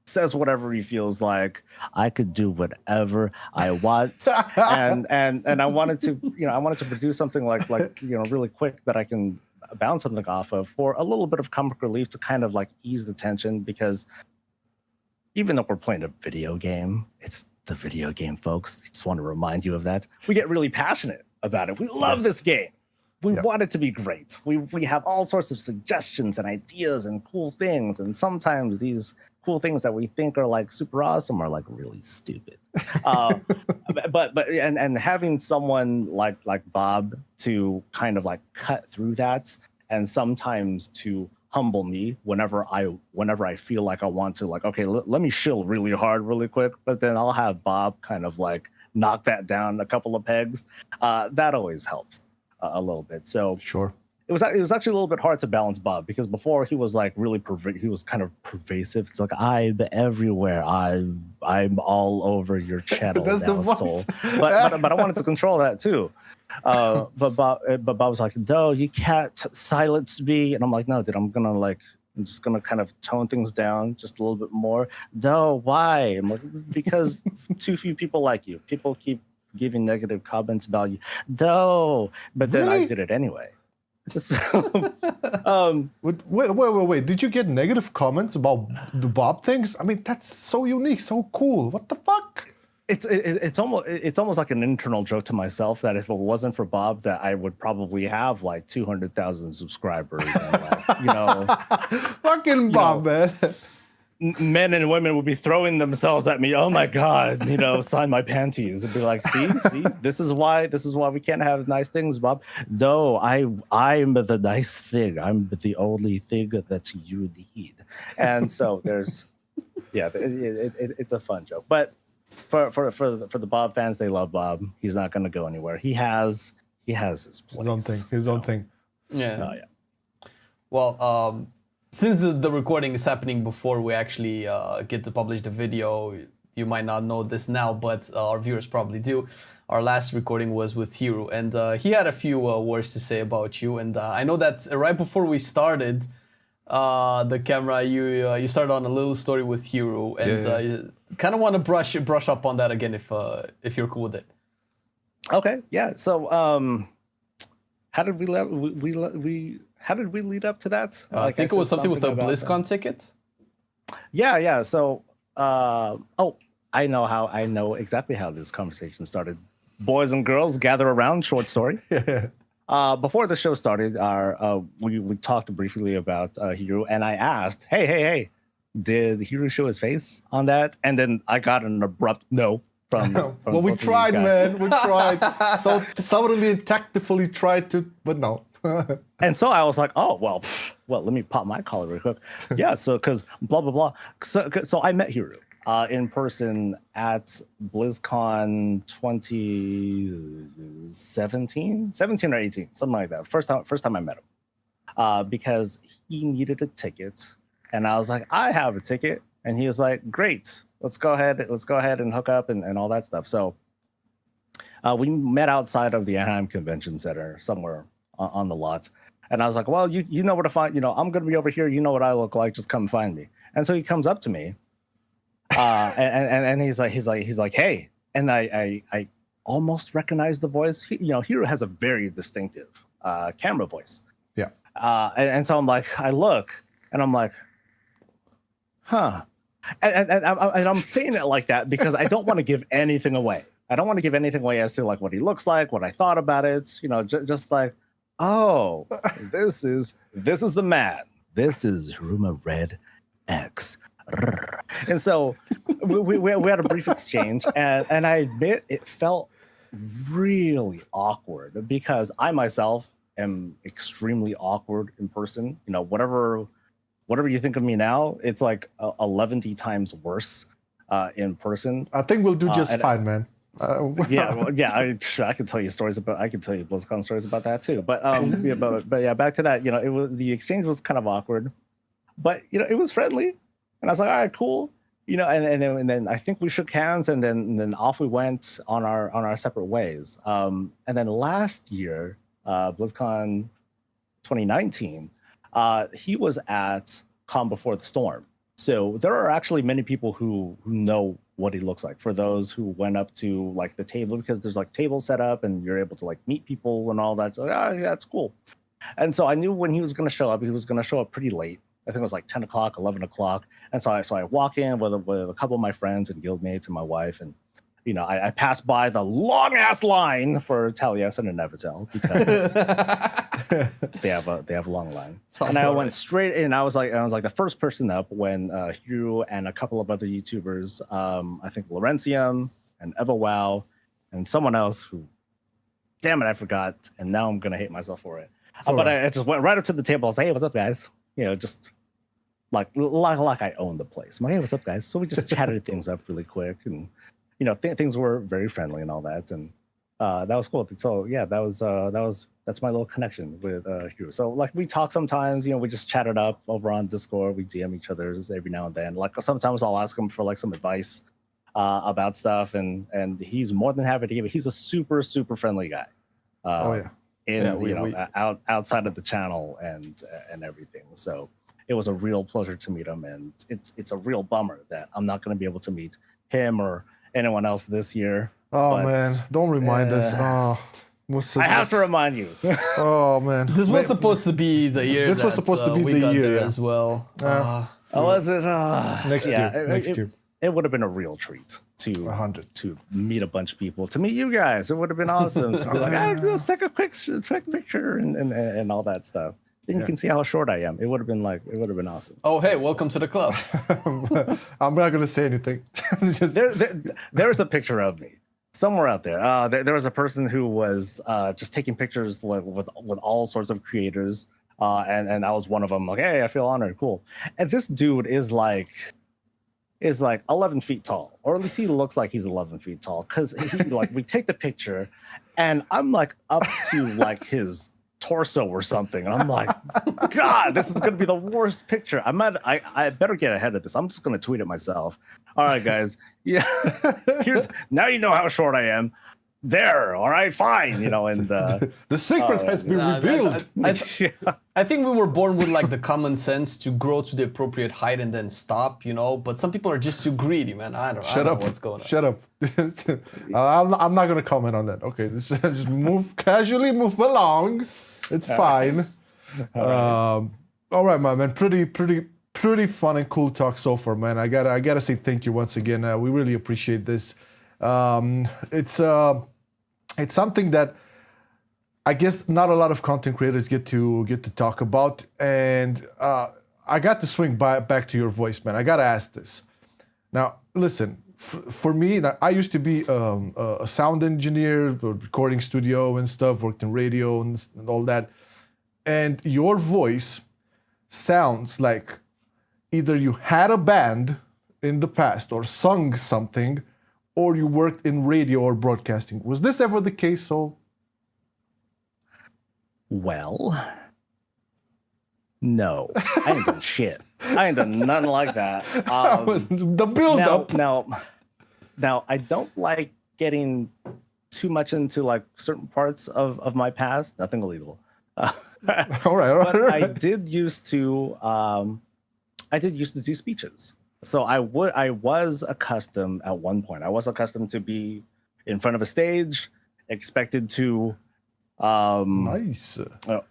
says whatever he feels like. I could do whatever I want, and I wanted to, I wanted to produce something like really quick that I can bounce something off of for a little bit of comic relief to kind of like ease the tension, because even though we're playing a video game, it's the video game, folks. I just want to remind you of that. We get really passionate about it. We love this game. We want it to be great. We have all sorts of suggestions and ideas and cool things. And sometimes these cool things that we think are like super awesome are like really stupid. But having someone like Bob to kind of like cut through that, and sometimes to humble me whenever I feel like I want to, like, okay, let me shill really hard really quick, but then I'll have Bob kind of like knock that down a couple of pegs. That always helps a little bit. So sure, it was actually a little bit hard to balance Bob, because before he was like really he was kind of pervasive. It's like, I'm everywhere, I'm all over your channel. That's now, the voice. Soul. But I wanted to control that too. But Bob was like, no, you can't silence me. And I'm like, no, dude, I'm just gonna kind of tone things down just a little bit more. No, why? I'm like, because too few people like you. People keep giving negative comments about you. No, but then Really? I did it anyway. So, Wait. Did you get negative comments about the Bob things? I mean, that's so unique, so cool. What the fuck? It's almost like an internal joke to myself that if it wasn't for Bob, that I would probably have like 200,000 subscribers. And Fucking Bob, man. Men and women would be throwing themselves at me. Oh my God, sign my panties. It'd be like, see, this is why we can't have nice things, Bob. No, I'm the nice thing. I'm the only thing that you need. And so there's, it's a fun joke. But for the Bob fans, they love Bob. He's not going to go anywhere. He has his place. His own thing. Yeah. Oh yeah. Well, since the recording is happening before we actually get to publish the video, you might not know this now, but our viewers probably do. Our last recording was with Hiro, and he had a few words to say about you. And I know that right before we started the camera, you started on a little story with Hiro, and you kind of want to brush up on that again if you're cool with it. Okay, yeah. So how did we lead up to that? I think it was something with a BlizzCon ticket. Yeah. So, I know exactly how this conversation started. Boys and girls, gather around. Short story. Before the show started, we talked briefly about Hiro, and I asked, "Hey, did Hiro show his face on that?" And then I got an abrupt no. From well, we tried, man. We tried. So subtly and tactfully tried to, but no. And so I was like, oh, well, let me pop my collar real quick. Yeah, so because blah, blah, blah. So I met Hiro in person at BlizzCon 2017 or 18, something like that. First time I met him because he needed a ticket. And I was like, I have a ticket. And he was like, great, let's go ahead and hook up and all that stuff. So we met outside of the Anaheim Convention Center somewhere on the lot. And I was like, well, you know where to find, I'm going to be over here. You know what I look like. Just come find me. And so he comes up to me and he's like, hey. And I almost recognized the voice. Hiro has a very distinctive camera voice. Yeah. And so I'm like, I look and I'm like, huh. And I'm saying it like that because I don't want to give anything away. I don't want to give anything away as to like what he looks like, what I thought about it. Just like, oh, this is the man. This is Hiruma Red X. And so we had a brief exchange, and I admit it felt really awkward because I myself am extremely awkward in person. Whatever you think of me now, it's like 11 times worse in person. I think we'll do just fine, man. I can tell you BlizzCon stories about that too. But back to that. The exchange was kind of awkward, but it was friendly, and I was like, all right, cool. And then I think we shook hands, and then off we went on our separate ways. And then last year, BlizzCon 2019, he was at Calm Before the Storm. So there are actually many people who know what he looks like. For those who went up to like the table, because there's like tables set up and you're able to like meet people and all that. So yeah, that's cool. And so I knew when he was going to show up, he was going to show up pretty late. I think it was like 10 o'clock, 11 o'clock. And so I walk in with a couple of my friends and guildmates and my wife. And, you know, I passed by the long ass line for Taliesin and Nevitel because they have a long line. Sounds and I about went right. straight in. I was like the first person up when Hugh and a couple of other YouTubers, I think Laurentium and EvaWow and someone else who, damn it, I forgot. And now I'm going to hate myself for it. But I just went right up to the table. I was like, hey, what's up, guys? You know, just like I owned the place. I'm like, hey, what's up, guys? So we just chatted things up really quick. And, you know, things were very friendly and all that. And that was cool. So, yeah, that's my little connection with Hugh. So, like, we talk sometimes, you know, we just chat it up over on Discord. We DM each other's every now and then. Like, sometimes I'll ask him for, like, some advice about stuff. And he's more than happy to give it. He's a super, super friendly guy. Outside of the channel and everything. So it was a real pleasure to meet him, and it's a real bummer that I'm not going to be able to meet him or anyone else this year. Oh man, don't remind us. I have to remind you. Oh man, This was supposed to be the year. This was supposed to be we the got year, there yeah. as well. Was it? next year. It would have been a real treat to 100 to meet a bunch of people, to meet you guys. It would have been awesome to be like, hey, let's take a quick picture and all that stuff. Then you can see how short I am. It would have been awesome. Oh, hey, welcome to the club. I'm not gonna say anything. There's a picture of me somewhere out there. There was a person who was just taking pictures with all sorts of creators, and I was one of them. Like, hey, I feel honored. Cool. And this dude is like 11 feet tall, or at least he looks like he's 11 feet tall, because he like we take the picture and I'm like up to like his torso or something, and I'm like, God, this is gonna be the worst picture. I better get ahead of this. I'm just gonna tweet it myself. All right, guys, yeah, now you know how short I am. There, all right, fine, you know, and the secret has been revealed. I think we were born with like the common sense to grow to the appropriate height and then stop, you know. But some people are just too greedy, man. I don't know what's going on. Shut up. I'm not gonna comment on that. Okay, just casually move along. It's fine. All right, my man. Pretty fun and cool talk so far, man. I gotta say thank you once again. We really appreciate this. It's something that I guess not a lot of content creators get to talk about, and I got to swing back to your voice, man. I gotta ask this. Now, listen, for me, I used to be a sound engineer, a recording studio and stuff, worked in radio and all that, and your voice sounds like either you had a band in the past or sung something, or you worked in radio or broadcasting. Was this ever the case, Soul? Well, no, I ain't done shit. I ain't done nothing like that. The build-up. Now, I don't like getting too much into like certain parts of my past. Nothing illegal. All right. But I did used to do speeches. So I was accustomed at one point. I was accustomed to be in front of a stage, expected to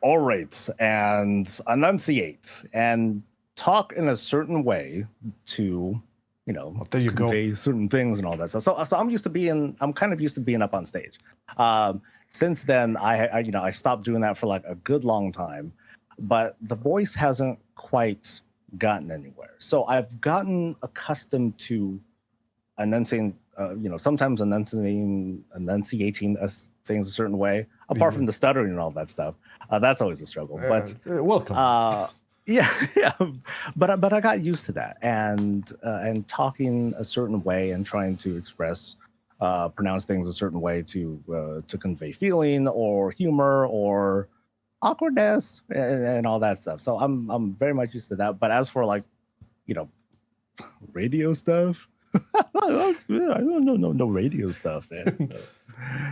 orate and enunciate and talk in a certain way to, you know, convey certain things and all that stuff. So I'm kind of used to being up on stage. Since then, I stopped doing that for like a good long time, but the voice hasn't quite gotten anywhere. So I've gotten accustomed to enunciating, sometimes enunciating things a certain way, apart from the stuttering and all that stuff. That's always a struggle. But welcome. Yeah. But I got used to that, and talking a certain way and trying to express, pronounce things a certain way to convey feeling or humor or awkwardness and all that stuff. So I'm very much used to that. But as for like, radio stuff, I don't know no radio stuff, man.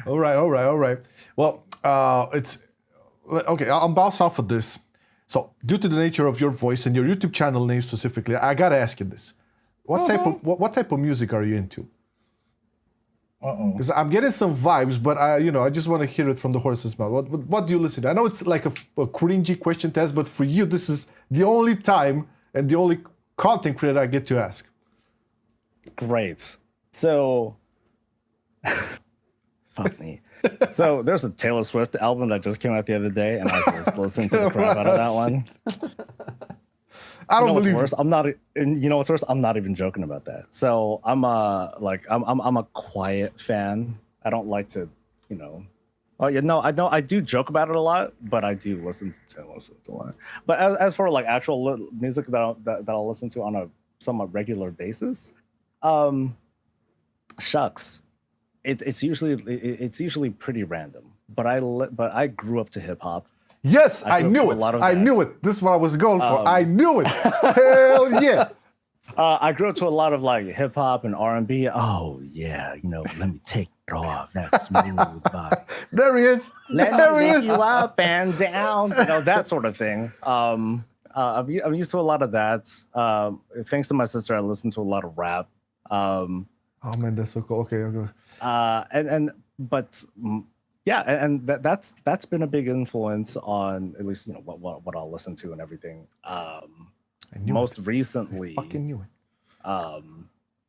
All right. Well, it's Okay, I'll bounce off of this. So, due to the nature of your voice and your YouTube channel name specifically, I gotta ask you this: what type of music are you into? Because I'm getting some vibes, but I just want to hear it from the horse's mouth. What do you listen to? I know it's like a cringy question test, but for you, this is the only time and the only content creator I get to ask. Great. So, fuck me. So there's a Taylor Swift album that just came out the other day, and I was just listening to the crap out of that one. I don't believe worse. I'm not. And you know what's worse? I'm not even joking about that. So I'm a quiet fan. I don't like to, Oh yeah, no, I do joke about it a lot, but I do listen to Taylor Swift a lot. But as for like actual music that I'll listen to on a somewhat regular basis, shucks, it's usually pretty random. But I grew up to hip hop. Yes, I knew it. I knew it. This is what I was going for. I knew it. Hell yeah. I grew up to a lot of like hip hop and R&B. Oh yeah, let me take it off that smooth body. There he is. Let me lift you up and down. That sort of thing. I'm used to a lot of that. Thanks to my sister, I listen to a lot of rap. Oh man, that's so cool. Okay. Yeah, and that's been a big influence on at least what I'll listen to and everything. Most recently, I fucking knew it.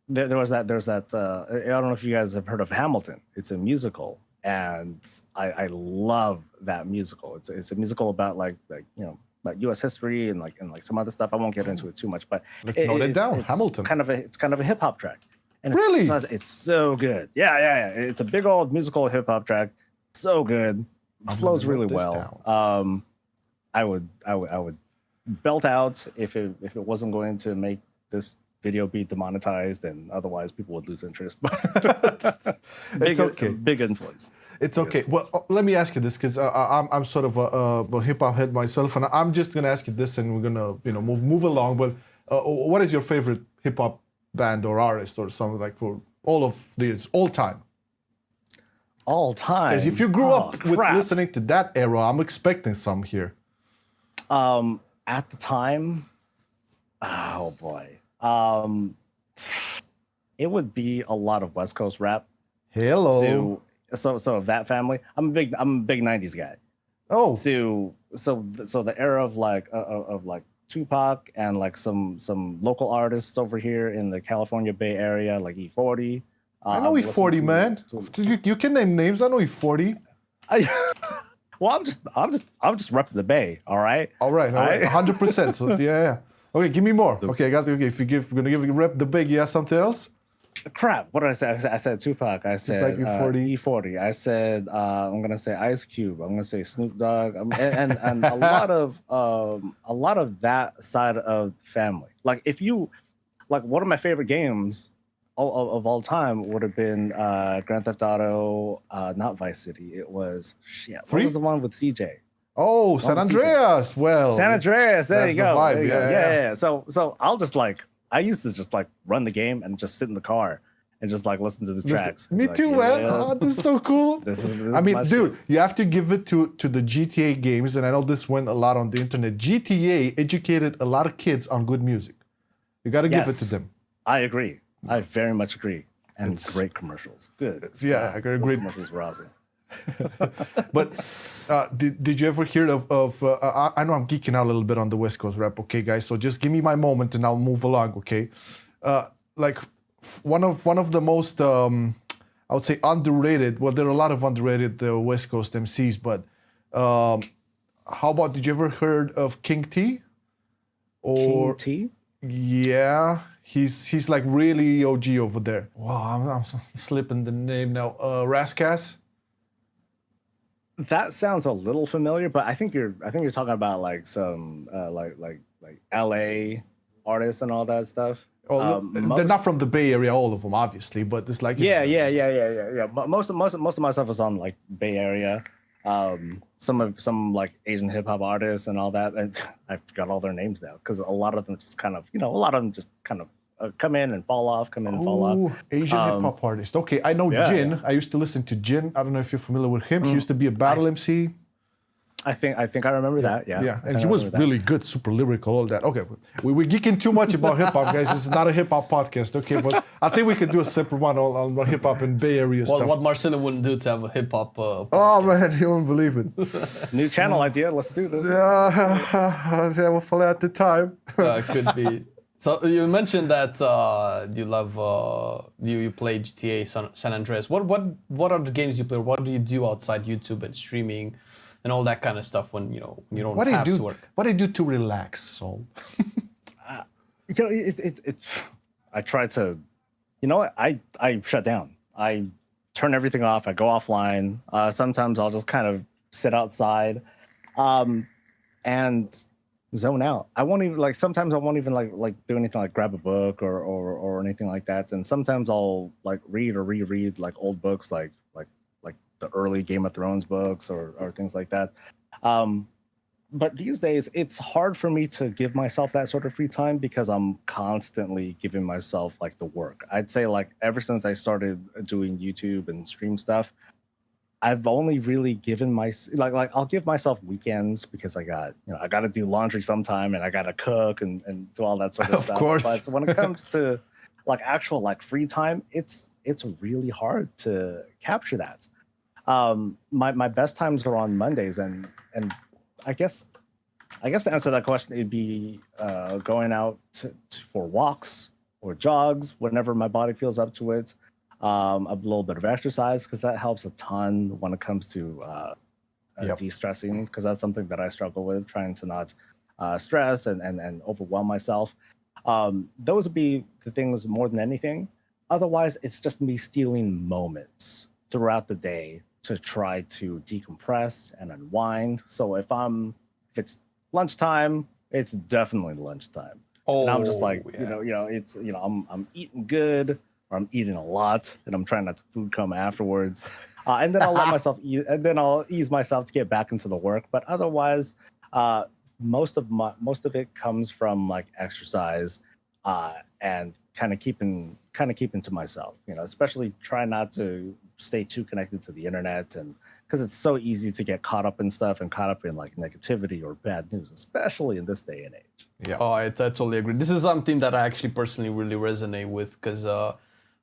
There's that. I don't know if you guys have heard of Hamilton. It's a musical, and I love that musical. It's a musical about like about U.S. history and like some other stuff. I won't get into it too much, but let's note it down. Hamilton. It's kind of a hip hop track, and really, it's so good. Yeah. It's a big old musical hip hop track. So good. It flows really well. I would belt out if it wasn't going to make this video be demonetized, and otherwise people would lose interest. It's okay. Big influence. It's okay. Well, let me ask you this, because I'm sort of a hip hop head myself, and I'm just gonna ask you this, and we're gonna move along. But what is your favorite hip hop band or artist or something like for all of these all time? All time. Because if you grew up with listening to that era, I'm expecting some here. At the time, oh boy, it would be a lot of West Coast rap. Hello. So of that family, I'm a big '90s guy. Oh. So the era of like Tupac and like some local artists over here in the California Bay Area, like E40. I know E40, man. You can name names. I know E40. Well, I'm just repping the Bay. All right. 100%. So yeah. Okay, give me more. Okay, I got. Okay, if you're gonna give rep the Bay, you have something else. Crap. What did I say? I said Tupac. I said E40. I said I'm gonna say Ice Cube. I'm gonna say Snoop Dogg. And a lot of that side of the family. Like if you like one of my favorite games of all time would have been Grand Theft Auto, not Vice City. It was what was the one with CJ? Oh, San Andreas. Well, San Andreas. There you go. Vibe. Yeah. So I'll just I used to just run the game and just sit in the car and just listen to the tracks. Me too, man. Oh, this is so cool. I mean, dude, you have to give it to the GTA games, and I know this went a lot on the internet. GTA educated a lot of kids on good music. You got to give it to them. I agree. I very much agree. And it's great commercials. Good. Yeah, I agree. Commercials rousing. But did you ever hear of I know I'm geeking out a little bit on the West Coast rap, okay, guys? So just give me my moment and I'll move along, okay? One of the most I would say underrated. Well, there are a lot of underrated West Coast MCs, but how about? Did you ever heard of King T? King T? Yeah. He's like really OG over there. Wow, I'm slipping the name now. Rascas. That sounds a little familiar, but I think you're talking about like some like LA artists and all that stuff. Oh, they're not from the Bay Area, all of them, obviously, but it's like yeah. Most of my stuff is on like Bay Area. Some like Asian hip hop artists and all that, and I forgot all their names now because a lot of them just kind of come in and fall off, Asian hip hop artist. Okay, I know Jin. I used to listen to Jin. I don't know if you're familiar with him. He used to be a battle MC. I think I remember that. Yeah. Yeah, I and think he I was remember really good, super lyrical, all that. Okay, we're geeking too much about hip hop, guys. This is not a hip hop podcast, okay? But I think we could do a separate one on hip hop and Bay Area stuff. What Marcelian wouldn't do to have a hip hop Oh podcast. man, you won't believe it. that. New channel idea. Let's do this. Yeah, we'll follow at the time. Could be. So you mentioned that you love you play GTA San Andreas. What are the games you play? What do you do outside YouTube and streaming and all that kind of stuff when you don't have to work? What do you do to relax, Soul? I try to, I shut down. I turn everything off. I go offline. Sometimes I'll just kind of sit outside, and zone out. I won't even sometimes I won't even like do anything like grab a book or anything like that. And sometimes I'll like read or reread like old books like the early Game of Thrones books or things like that. But these days it's hard for me to give myself that sort of free time because I'm constantly giving myself like the work. I'd say like ever since I started doing YouTube and stream stuff, I've only really given like I'll give myself weekends because I got to do laundry sometime and I got to cook and do all that sort of stuff. Of course. But when it comes to like actual like free time, it's really hard to capture that. My best times are on Mondays and I guess to answer that question, it'd be going out for walks or jogs whenever my body feels up to it. A little bit of exercise because that helps a ton when it comes to de-stressing because that's something that I struggle with, trying to not stress and overwhelm myself. Those would be the things more than anything. Otherwise, it's just me stealing moments throughout the day to try to decompress and unwind. So if it's lunchtime, it's definitely lunchtime. And I'm just like, I'm eating good. Or I'm eating a lot and I'm trying not to food coma afterwards. And then I'll let myself eat, and then I'll ease myself to get back into the work. But otherwise, most of it comes from like exercise and kind of keeping to myself, especially try not to stay too connected to the internet and because it's so easy to get caught up in stuff and caught up in like negativity or bad news, especially in this day and age. Yeah. Oh, I totally agree. This is something that I actually personally really resonate with because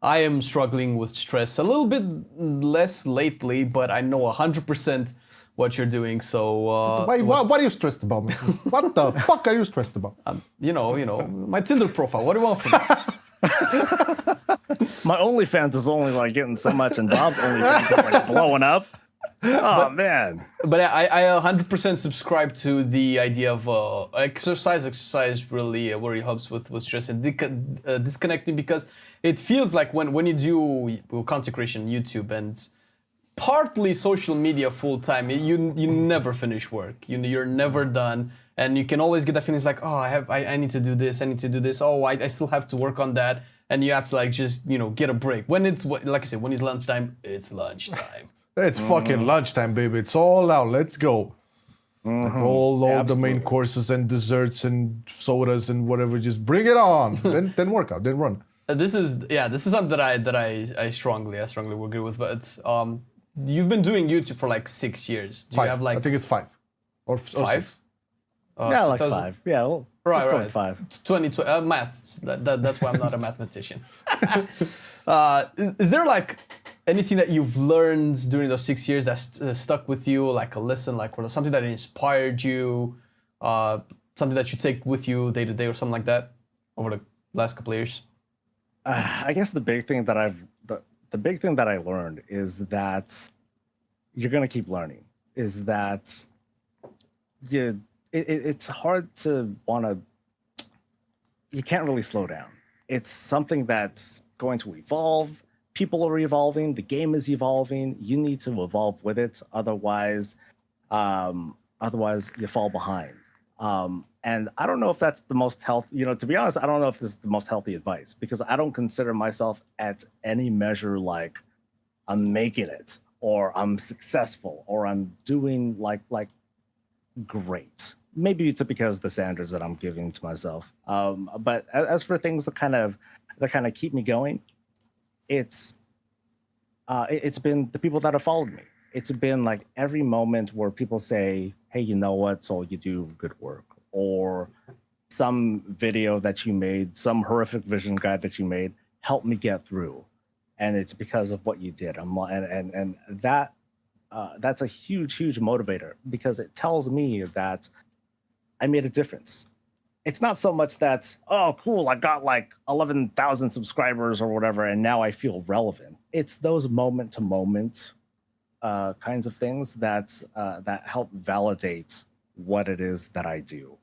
I am struggling with stress a little bit less lately, but I know 100% what you're doing. So what are you stressed about, man? What the fuck are you stressed about? My Tinder profile. What do you want from me? My OnlyFans is only like getting so much, and Bob's OnlyFans is like blowing up. Oh man! But I 100% subscribe to the idea of exercise. Exercise really helps with stress and disconnecting because it feels like when you do content creation, YouTube and partly social media full time, you never finish work. You're never done, and you can always get that feeling. It's like, oh, I need to do this. I need to do this. Oh, I still have to work on that, and you have to like just get a break. When it's like I said, when it's lunchtime, it's lunchtime. It's fucking lunchtime, baby. It's all out. Let's go. Like all the main courses and desserts and sodas and whatever. Just bring it on. then work out. Then run. This is something that I strongly agree with. But it's you've been doing YouTube for like 6 years. Do 5. you have like I think it's 5 or 5? Yeah, like 5. Yeah, well, right. 5. 20 maths. That's why I'm not a mathematician. Is there like anything that you've learned during those 6 years that stuck with you, like a lesson, like or something that inspired you, something that you take with you day to day or something like that over the last couple of years? I guess the big thing that I learned is that you're gonna keep learning. Is that it's hard to you can't really slow down. It's something that's going to evolve. People are evolving. The game is evolving. You need to evolve with it. Otherwise you fall behind. And I don't know if that's the most healthy, to be honest, I don't know if this is the most healthy advice because I don't consider myself at any measure like I'm making it or I'm successful or I'm doing like great. Maybe it's because of the standards that I'm giving to myself. But as for things that kind of keep me going, it's been the people that have followed me. it's been like every moment where people say, hey, you know what, Soul, you do good work, or some video that you made, some horrific vision guide that you made helped me get through, and it's because of what you did. And that that's a huge motivator, because it tells me that I made a difference. It's not so much that, oh, cool, I got like 11,000 subscribers or whatever, and now I feel relevant. It's those moment to moment kinds of things that that help validate what it is that I do.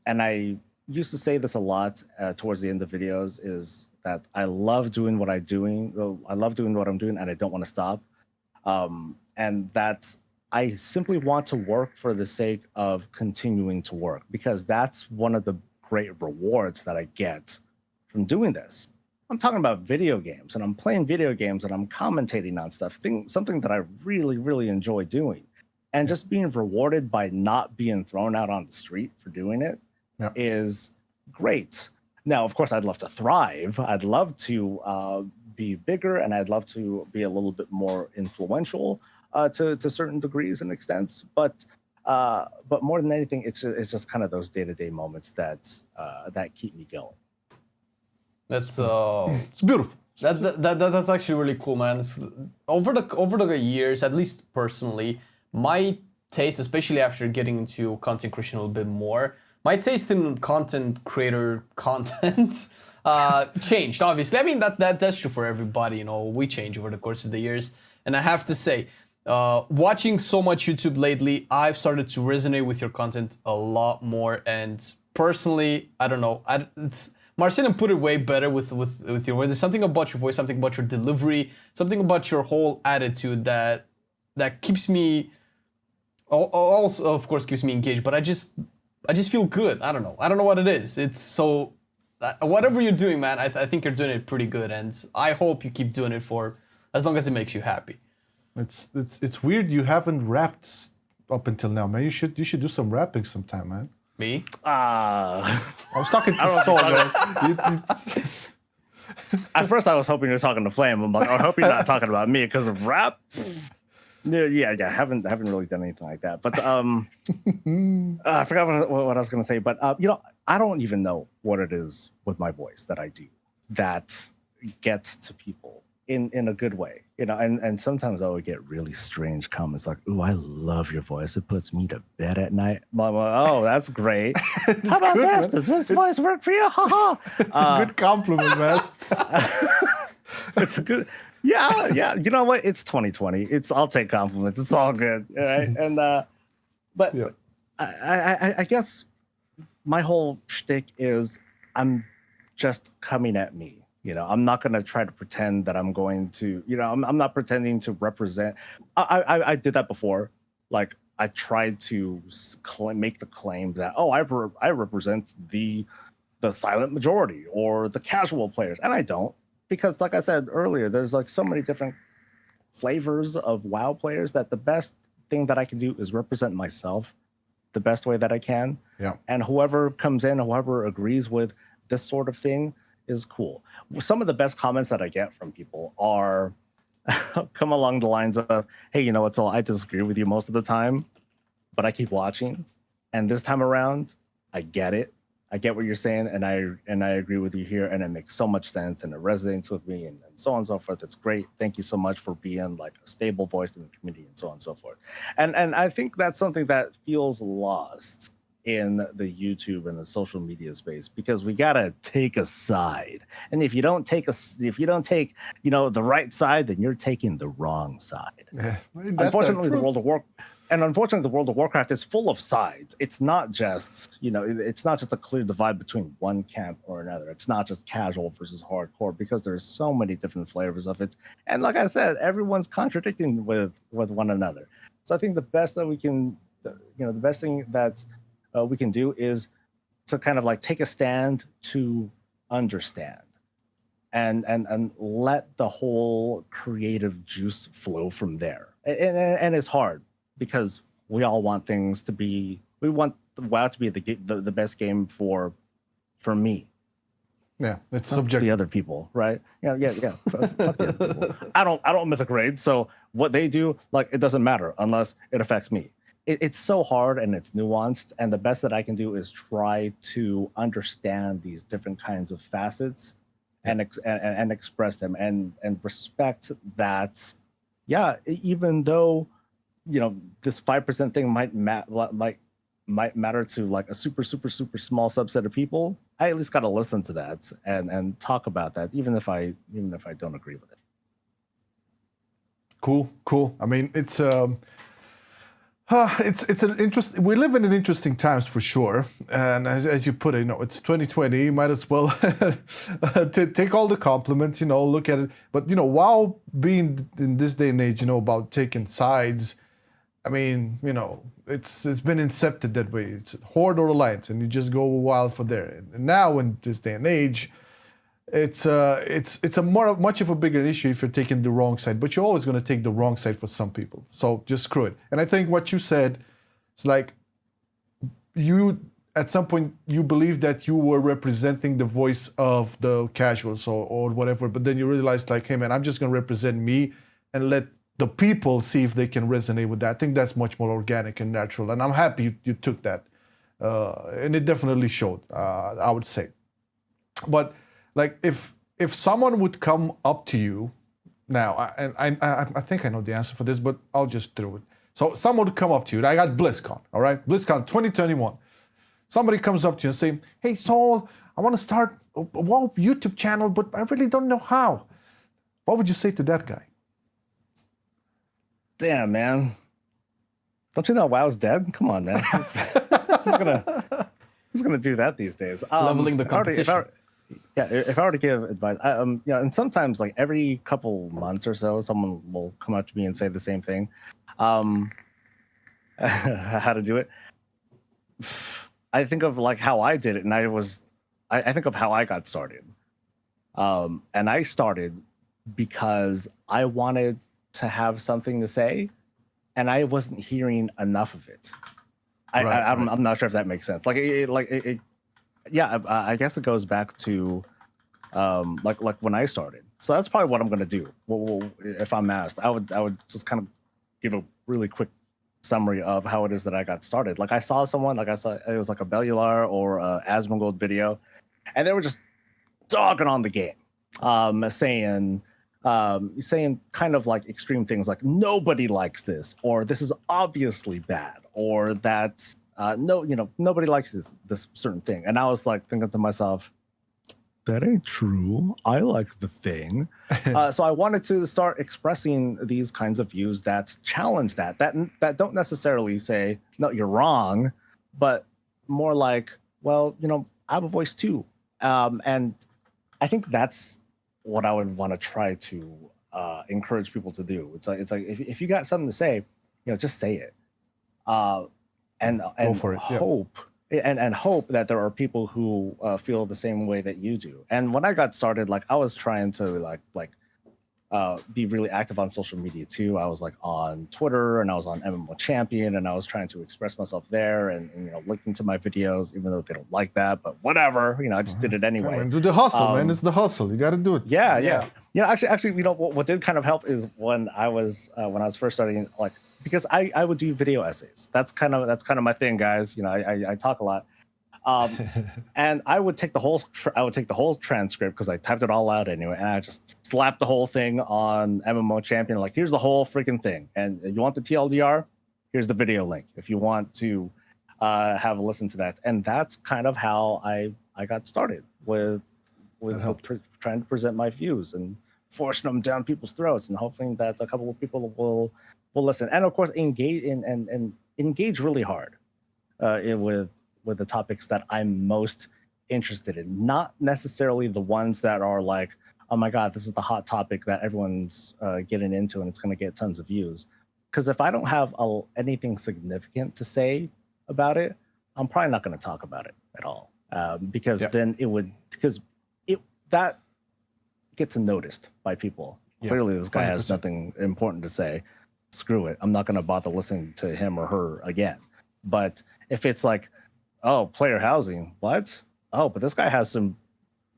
And I used to say this a lot towards the end of videos, is that I love doing what I'm doing. I love doing what I'm doing, and I don't want to stop. And that I simply want to work for the sake of continuing to work, because that's one of the great rewards that I get from doing this. I'm talking about video games, and I'm playing video games, and I'm commentating on stuff, something that I really enjoy doing. And just being rewarded by not being thrown out on the street for doing it is great. Now, of course, I'd love to thrive. I'd love to be bigger, and I'd love to be a little bit more influential to certain degrees and extents. But more than anything, it's just kind of those day-to-day moments that keep me going. That's It's beautiful. That's actually really cool, man. Over the years, at least personally, my taste, especially after getting into content creation a little bit more, my taste in content creator content changed. Obviously, I mean that's true for everybody. You know, we change over the course of the years, and I have to say, watching so much YouTube lately, I've started to resonate with your content a lot more. And personally, I don't know, Marcelian put it way better with your words. There's something about your voice, something about your delivery, something about your whole attitude that keeps me, also of course keeps me engaged, but I just feel good. I don't know what it is. It's so, whatever you're doing, man, I think you're doing it pretty good, and I hope you keep doing it for as long as it makes you happy. It's weird you haven't rapped up until now, man. You should do some rapping sometime, man. Me? I was talking to Soul, man. At first, I was hoping you were talking to Flame. I'm like, I hope you're not talking about me, because of rap. Yeah. I haven't really done anything like that. But I forgot what I was going to say. But I don't even know what it is with my voice that I do that gets to people in a good way, and sometimes I would get really strange comments like, "Ooh, I love your voice. It puts me to bed at night." Oh, that's great. How about good, this? man. Does this voice work for you? Ha It's a good compliment, man. It's a good. Yeah. You know what? It's 2020. I'll take compliments. It's all good. All right. And but Yeah. I guess my whole shtick is I'm just coming at me. I'm not going to try to pretend that I'm going to, I'm not pretending to represent. I did that before. Like, I tried to make the claim that, oh, I represent the silent majority or the casual players. And I don't, because like I said earlier, there's like so many different flavors of WoW players that the best thing that I can do is represent myself the best way that I can. Yeah. And whoever comes in, whoever agrees with this sort of thing is cool. Some of the best comments that I get from people are come along the lines of, hey, you know what, Soul, I disagree with you most of the time, but I keep watching. And this time around, I get it. I get what you're saying, and I agree with you here, and it makes so much sense, and it resonates with me, and so on and so forth. It's great. Thank you so much for being like a stable voice in the community, and so on and so forth. And I think that's something that feels lost in the YouTube and the social media space, because we gotta take a side, and if you don't take the right side, then you're taking the wrong side. Unfortunately, the World of Warcraft is full of sides. It's not just a clear divide between one camp or another. It's not just casual versus hardcore, because there's so many different flavors of it. And like I said, everyone's contradicting with one another. So I think the best that we can, the best thing that we can do is to kind of like take a stand to understand and let the whole creative juice flow from there. And it's hard, because we all want things to be, we want WoW to be the best game for me. Yeah, it's Fuck subjective. the other people, right? Yeah. Fuck the other people. I don't mythic grade, so what they do, like, it doesn't matter unless it affects me. It's so hard and it's nuanced, and the best that I can do is try to understand these different kinds of facets and express them and respect that. Yeah, even though this 5% thing might matter to like a super small subset of people, I at least got to listen to that and talk about that, even if I don't agree with it. Cool. I mean, it's an interest. We live in interesting times for sure, and as you put it, it's 2020. You might as well take all the compliments. Look at it. But while being in this day and age, about taking sides, I mean, it's been incepted that way. It's Horde or Alliance, and you just go wild for there. And now in this day and age, it's a much of a bigger issue if you're taking the wrong side. But you're always going to take the wrong side for some people. So just screw it. And I think what you said is like you at some point you believe that you were representing the voice of the casuals or whatever. But then you realized like, hey man, I'm just going to represent me and let the people see if they can resonate with that. I think that's much more organic and natural, and I'm happy you took that, and it definitely showed. I would say, but like if someone would come up to you now, and I think I know the answer for this, but I'll just throw it. So someone would come up to you. I got BlizzCon, all right, BlizzCon 2021. Somebody comes up to you and say, "Hey Soul, I want to start a WoW YouTube channel, but I really don't know how." What would you say to that guy? Damn, man. Don't you know WoW's dead? Come on, man. Who's gonna do that these days? Leveling the competition. If I were to give advice, and sometimes like every couple months or so, someone will come up to me and say the same thing. How to do it? I think of like how I did it, and I think of how I got started. And I started because I wanted to have something to say, and I wasn't hearing enough of it. I'm not sure if that makes sense. I guess it goes back to like when I started. So that's probably what I'm gonna do. Well, if I'm asked, I would just kind of give a really quick summary of how it is that I got started. Like I saw someone, it was like a Bellular or a Asmongold video, and they were just dogging on the game, saying kind of like extreme things like nobody likes this, or this is obviously bad, or that's nobody likes this certain thing. And I was like thinking to myself, that ain't true. I like the thing. So I wanted to start expressing these kinds of views that challenge that don't necessarily say, no, you're wrong, but more like, well, I have a voice too. And I think that's what I would want to try to encourage people to do. It's like if you got something to say, just say it, and go for it. Hope and hope that there are people who feel the same way that you do. And when I got started, like I was trying to be really active on social media too. I was like on Twitter and I was on MMO Champion and I was trying to express myself there and link into my videos, even though they don't like that, but whatever, I just did it anyway. Man, do the hustle, man. It's the hustle. You got to do it. Yeah. Actually, what did kind of help is when I was first starting, like, because I would do video essays. That's kind of my thing, guys. I talk a lot. And I would take the whole transcript because I typed it all out anyway, and I just slapped the whole thing on MMO Champion. Like, here's the whole freaking thing, and you want the TLDR? Here's the video link if you want to have a listen to that. And that's kind of how I got started with trying to present my views and forcing them down people's throats, and hoping that a couple of people will listen, and of course engage engage really hard with the topics that I'm most interested in, not necessarily the ones that are like, oh my God, this is the hot topic that everyone's getting into and it's going to get tons of views. Because if I don't have anything significant to say about it, I'm probably not going to talk about it at all. Because then that gets noticed by people. Yeah. Clearly, this guy 100%. Has nothing important to say. Screw it. I'm not going to bother listening to him or her again. But if it's like, oh, player housing, what? Oh, but this guy has some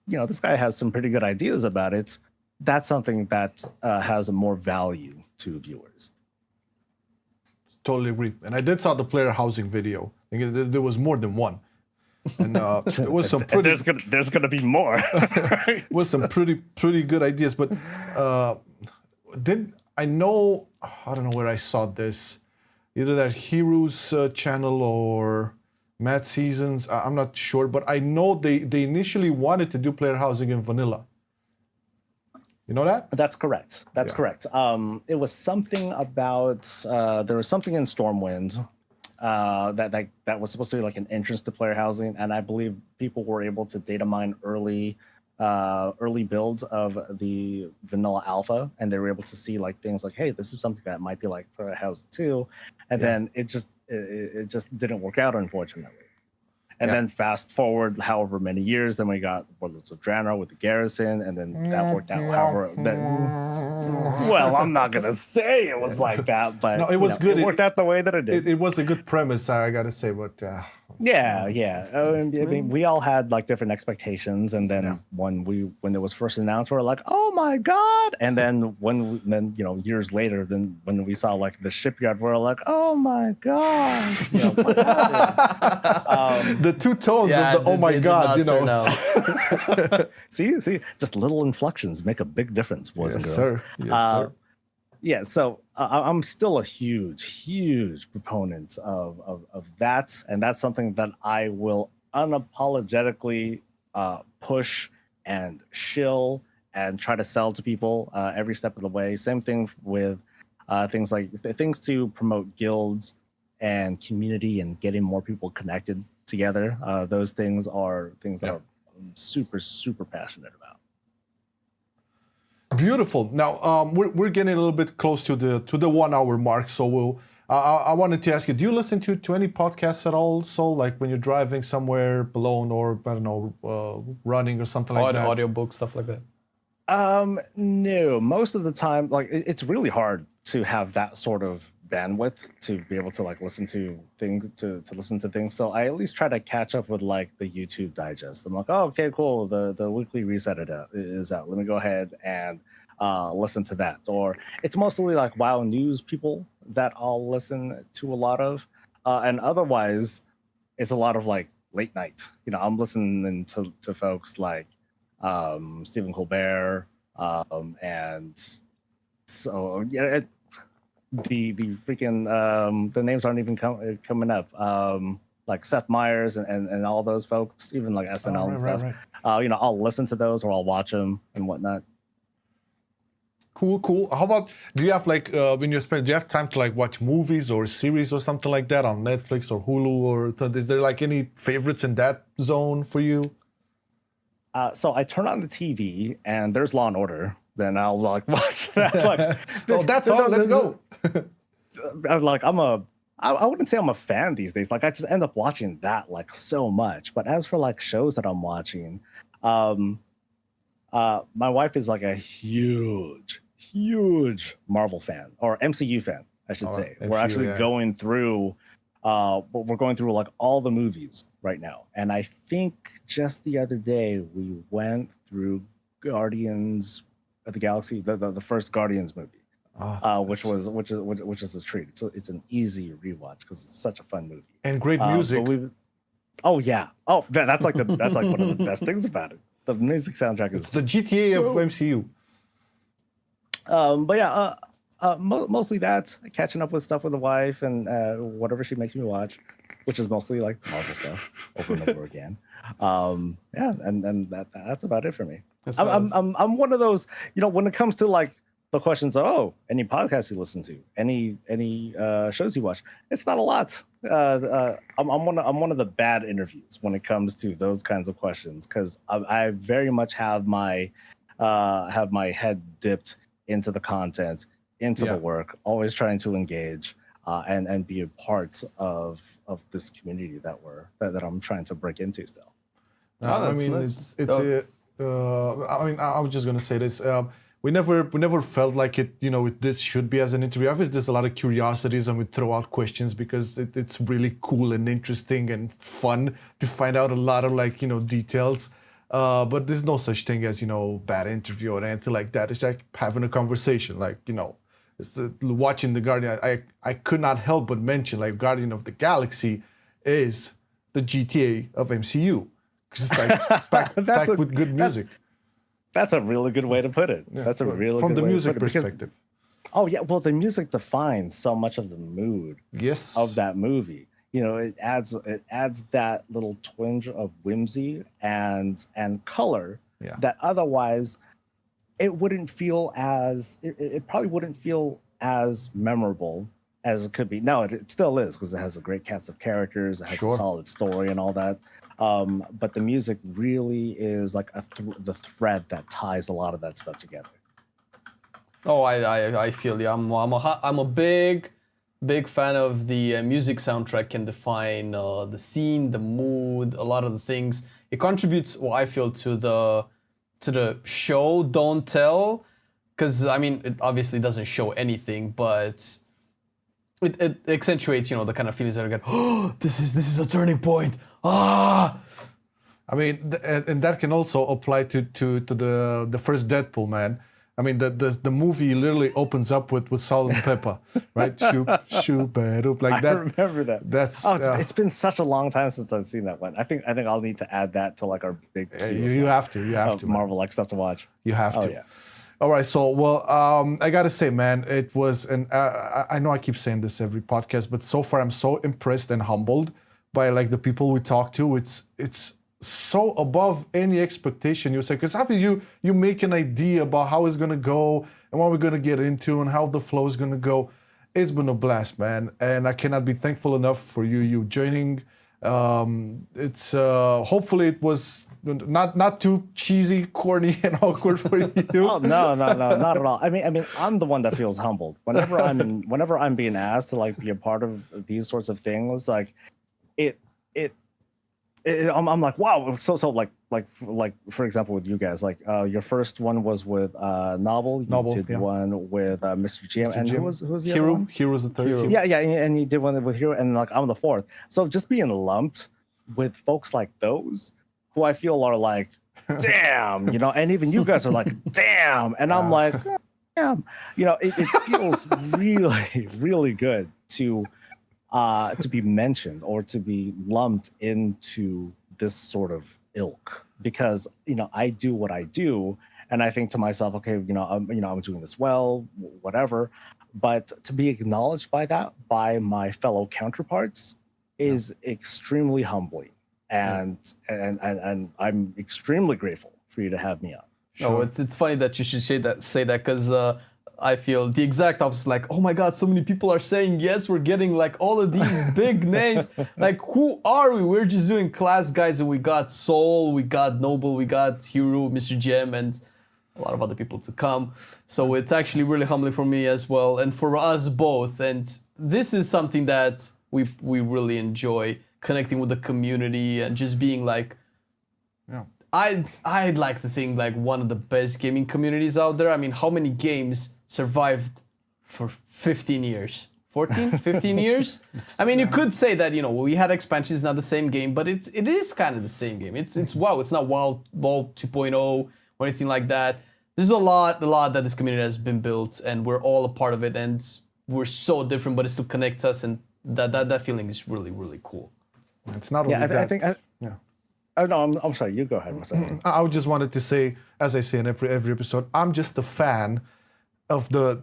this guy has some pretty good ideas about it, that's something that has a more value to viewers. Totally agree. And I did saw the player housing video. I think there was more than one. And it was some pretty. There's gonna be more. Was some pretty good ideas. But I don't know where I saw this, either that Heroes channel or Mad Seasons. I'm not sure, but I know they initially wanted to do player housing in vanilla. You know that? That's correct. That's correct. It was something about there was something in Stormwind that was supposed to be like an entrance to player housing, and I believe people were able to data mine early builds of the vanilla alpha, and they were able to see like things like, hey, this is something that might be like player housing too, and then it just didn't work out, unfortunately. And then fast forward however many years, then we got Warlords of Draenor with the Garrison, and then that worked out however. Well, I'm not going to say it was like that, but no, it was good. It worked out the way that it did. It was a good premise, I got to say, but... Yeah. I mean, we all had like different expectations, and then when it was first announced, we were like, "Oh my god!" And then years later, then when we saw like the shipyard, we were like, "Oh my god!" The two tones of the "Oh my god," See, just little inflections make a big difference, boys and girls. Sir. Yes, sir. Yeah, so I'm still a huge proponent of that, and that's something that I will unapologetically push and shill and try to sell to people every step of the way. Same thing with things to promote guilds and community and getting more people connected together. Those things are things that I'm super passionate about. Beautiful. Now we're getting a little bit close to the 1 hour mark, so I wanted to ask you: do you listen to any podcasts at all? So like when you're driving somewhere alone, or I don't know, running or something like that. Audiobook stuff like that. No. Most of the time, like it's really hard to have that sort of bandwidth to be able to like listen to things to listen to things. So I at least try to catch up with like the YouTube digest. I'm like, oh, okay, cool. The weekly reset is out. Let me go ahead and listen to that. Or it's mostly like WoW news people that I'll listen to a lot of. And otherwise, it's a lot of like late night. I'm listening to folks like Stephen Colbert, and so the freaking the names aren't even coming up, like Seth Meyers and all those folks, even like SNL and stuff. Right. I'll listen to those, or I'll watch them and whatnot. Cool. How about, do you have like when do you have time to like watch movies or series or something like that on Netflix or Hulu, or is there like any favorites in that zone for you? So I turn on the TV and there's Law and Order. Then I'll like watch that. Like, oh, that's all. Let's go. Like I wouldn't say I'm a fan these days. Like I just end up watching that like so much. But as for like shows that I'm watching, my wife is like a huge Marvel fan, or MCU fan, I should say. MCU, we're actually going through like all the movies right now. And I think just the other day we went through Guardians of the Galaxy, the first Guardians movie, which is a treat. So it's an easy rewatch because it's such a fun movie and great music. That's like one of the best things about it. The music soundtrack is the GTA of MCU. Mostly that, catching up with stuff with the wife and whatever she makes me watch, which is mostly like Marvel stuff over and over again. And that's about it for me. I'm one of those, when it comes to like the questions of, any podcasts you listen to, any shows you watch, it's not a lot. I'm one of the bad interviews when it comes to those kinds of questions, because I very much have my head dipped into the content, into the work, always trying to engage and be a part of this community that I'm trying to break into still. I was just gonna say this. We never felt like it. This should be as an interview. Obviously, there's a lot of curiosities, and we throw out questions because it's really cool and interesting and fun to find out a lot of details. But there's no such thing as, bad interview or anything like that. It's like having a conversation, like, watching the Guardian. I could not help but mention, like, Guardian of the Galaxy is the GTA of MCU. Because it's like packed with good music. That's a really good way to put it. Yeah, that's a really from good the way music to put it. perspective. Oh yeah, well the music defines so much of the mood of that movie. It adds that little twinge of whimsy and color that otherwise it wouldn't feel as it probably wouldn't feel as memorable as it could be. Now it still is because it has a great cast of characters, it has a solid story and all that. But the music really is like the thread that ties a lot of that stuff together. Oh, I feel you. I'm a big fan of the music soundtrack. Can define the scene, the mood, a lot of the things. It contributes, I feel, to the show. Don't tell, because I mean, it obviously doesn't show anything, but it accentuates, the kind of feelings that are get. Oh, this is a turning point. Ah. I mean, and that can also apply to the first Deadpool, man. I mean, the movie literally opens up with Salt and Pepper, right? Shoop, like that. I remember that. It's been such a long time since I've seen that one. I think I'll need to add that to like our big. You have to. Marvel like stuff to watch. You have to. Yeah. All right, so I gotta say, man, it was, and I know I keep saying this every podcast, but so far I'm so impressed and humbled by like the people we talk to. It's so above any expectation you say, because obviously you make an idea about how it's gonna go and what we're gonna get into and how the flow is gonna go. It's been a blast, man, and I cannot be thankful enough for you joining. It's hopefully it was not too cheesy, corny, and awkward for you. Oh no, not at all. I mean, I'm the one that feels humbled whenever I'm being asked to like be a part of these sorts of things. Like I'm like, wow. So like for example, with you guys, like your first one was with Novel. You did one with Mr. GM, and who was the Hero? other one? Hero's the third. Hero. Yeah, and you did one with Hero, and like I'm the fourth. So just being lumped with folks like those, who I feel are like, damn, and even you guys are like, damn, and I'm like, damn, it feels really, really good to be mentioned or to be lumped into this sort of ilk, because I do what I do, and I think to myself, okay, I'm doing this well, whatever, but to be acknowledged by my fellow counterparts is extremely humbling, and I'm extremely grateful for you to have me on. Sure. Oh, it's funny that you should say that because I feel the exact opposite. Like, oh my God, so many people are saying yes. We're getting like all of these big names. Like, who are we? We're just doing class guys, and we got Soul, we got Noble, we got Hero, Mr. Gem, and a lot of other people to come. So it's actually really humbling for me as well, and for us both. And this is something that we really enjoy, connecting with the community and just being like. Yeah. I'd like to think like one of the best gaming communities out there. I mean, how many games survived for 15 years? 14, 15 years? I mean, you could say that, we had expansions, not the same game, but it is kind of the same game. It's WoW. It's not WoW 2.0 or anything like that. There's a lot that this community has been built, and we're all a part of it, and we're so different, but it still connects us, and that feeling is really, really cool. It's not only that. I think. Oh no, I'm sorry. You go ahead. I just wanted to say, as I say in every episode, I'm just a fan of the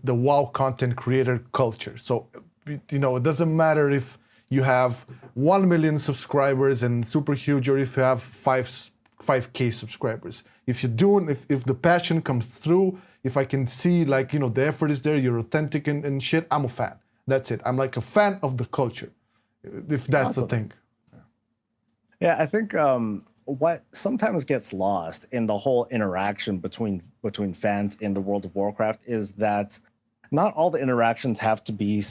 WoW content creator culture. So, it doesn't matter if you have 1 million subscribers and super huge, or if you have 5K subscribers. If the passion comes through, if I can see like, the effort is there, you're authentic and shit, I'm a fan. That's it. I'm like a fan of the culture, if that's a thing. Yeah, I think what sometimes gets lost in the whole interaction between fans in the World of Warcraft is that not all the interactions have to be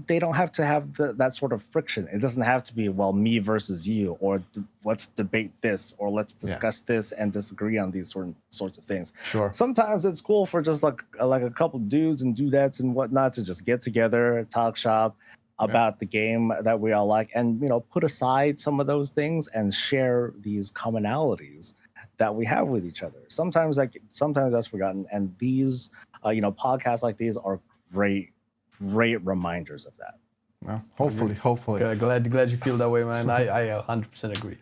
they don't have to have that sort of friction. It doesn't have to be, well, me versus you, or let's debate this, or let's discuss this and disagree on these sorts of things. Sure. Sometimes it's cool for just like a couple dudes and dudettes and whatnot to just get together, talk shop, about the game that we all like, and put aside some of those things and share these commonalities that we have with each other. Sometimes that's forgotten, and these podcasts like these are great reminders of that. Well, hopefully. Okay, glad you feel that way, man. I 100% agree.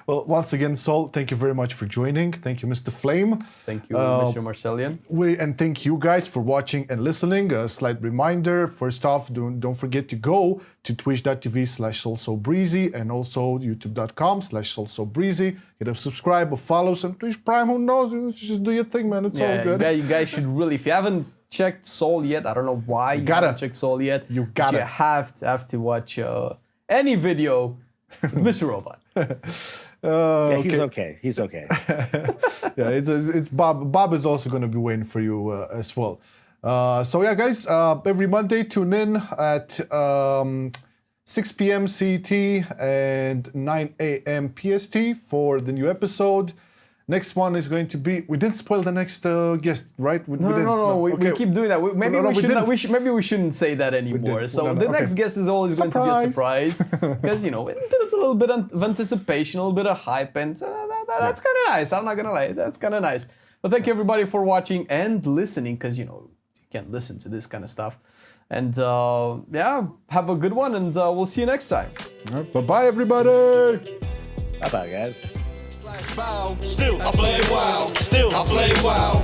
Well, once again, Soul, thank you very much for joining. Thank you, Mr. Flame. Thank you, Mr. Marcelian. And thank you guys for watching and listening. A slight reminder, first off, don't forget to go to twitch.tv/SoulSoBreezy and also youtube.com/SoulSoBreezy. Hit up subscribe or follow some Twitch Prime, who knows? Just do your thing, man. It's all good. Yeah, you guys should really, if you haven't checked Soul yet, I don't know why you haven't checked Soul yet. You have to watch any video with Mr. Robot. Yeah, he's okay. He's okay. Yeah, it's Bob. Bob is also going to be waiting for you as well. So yeah, guys, every Monday tune in at 6 p.m. CET and 9 a.m. PST for the new episode. Next one is going to be. We didn't spoil the next guest, right? No. We keep doing that. Maybe we shouldn't say that anymore. So the next guest is always going to be a surprise because it's a little bit of anticipation, a little bit of hype, and that's kind of nice. I'm not gonna lie, that's kind of nice. But thank you everybody for watching and listening, because you can listen to this kind of stuff. And have a good one, and we'll see you next time. Bye bye, everybody. Bye bye, guys. Still I play WoW. Still I play WoW.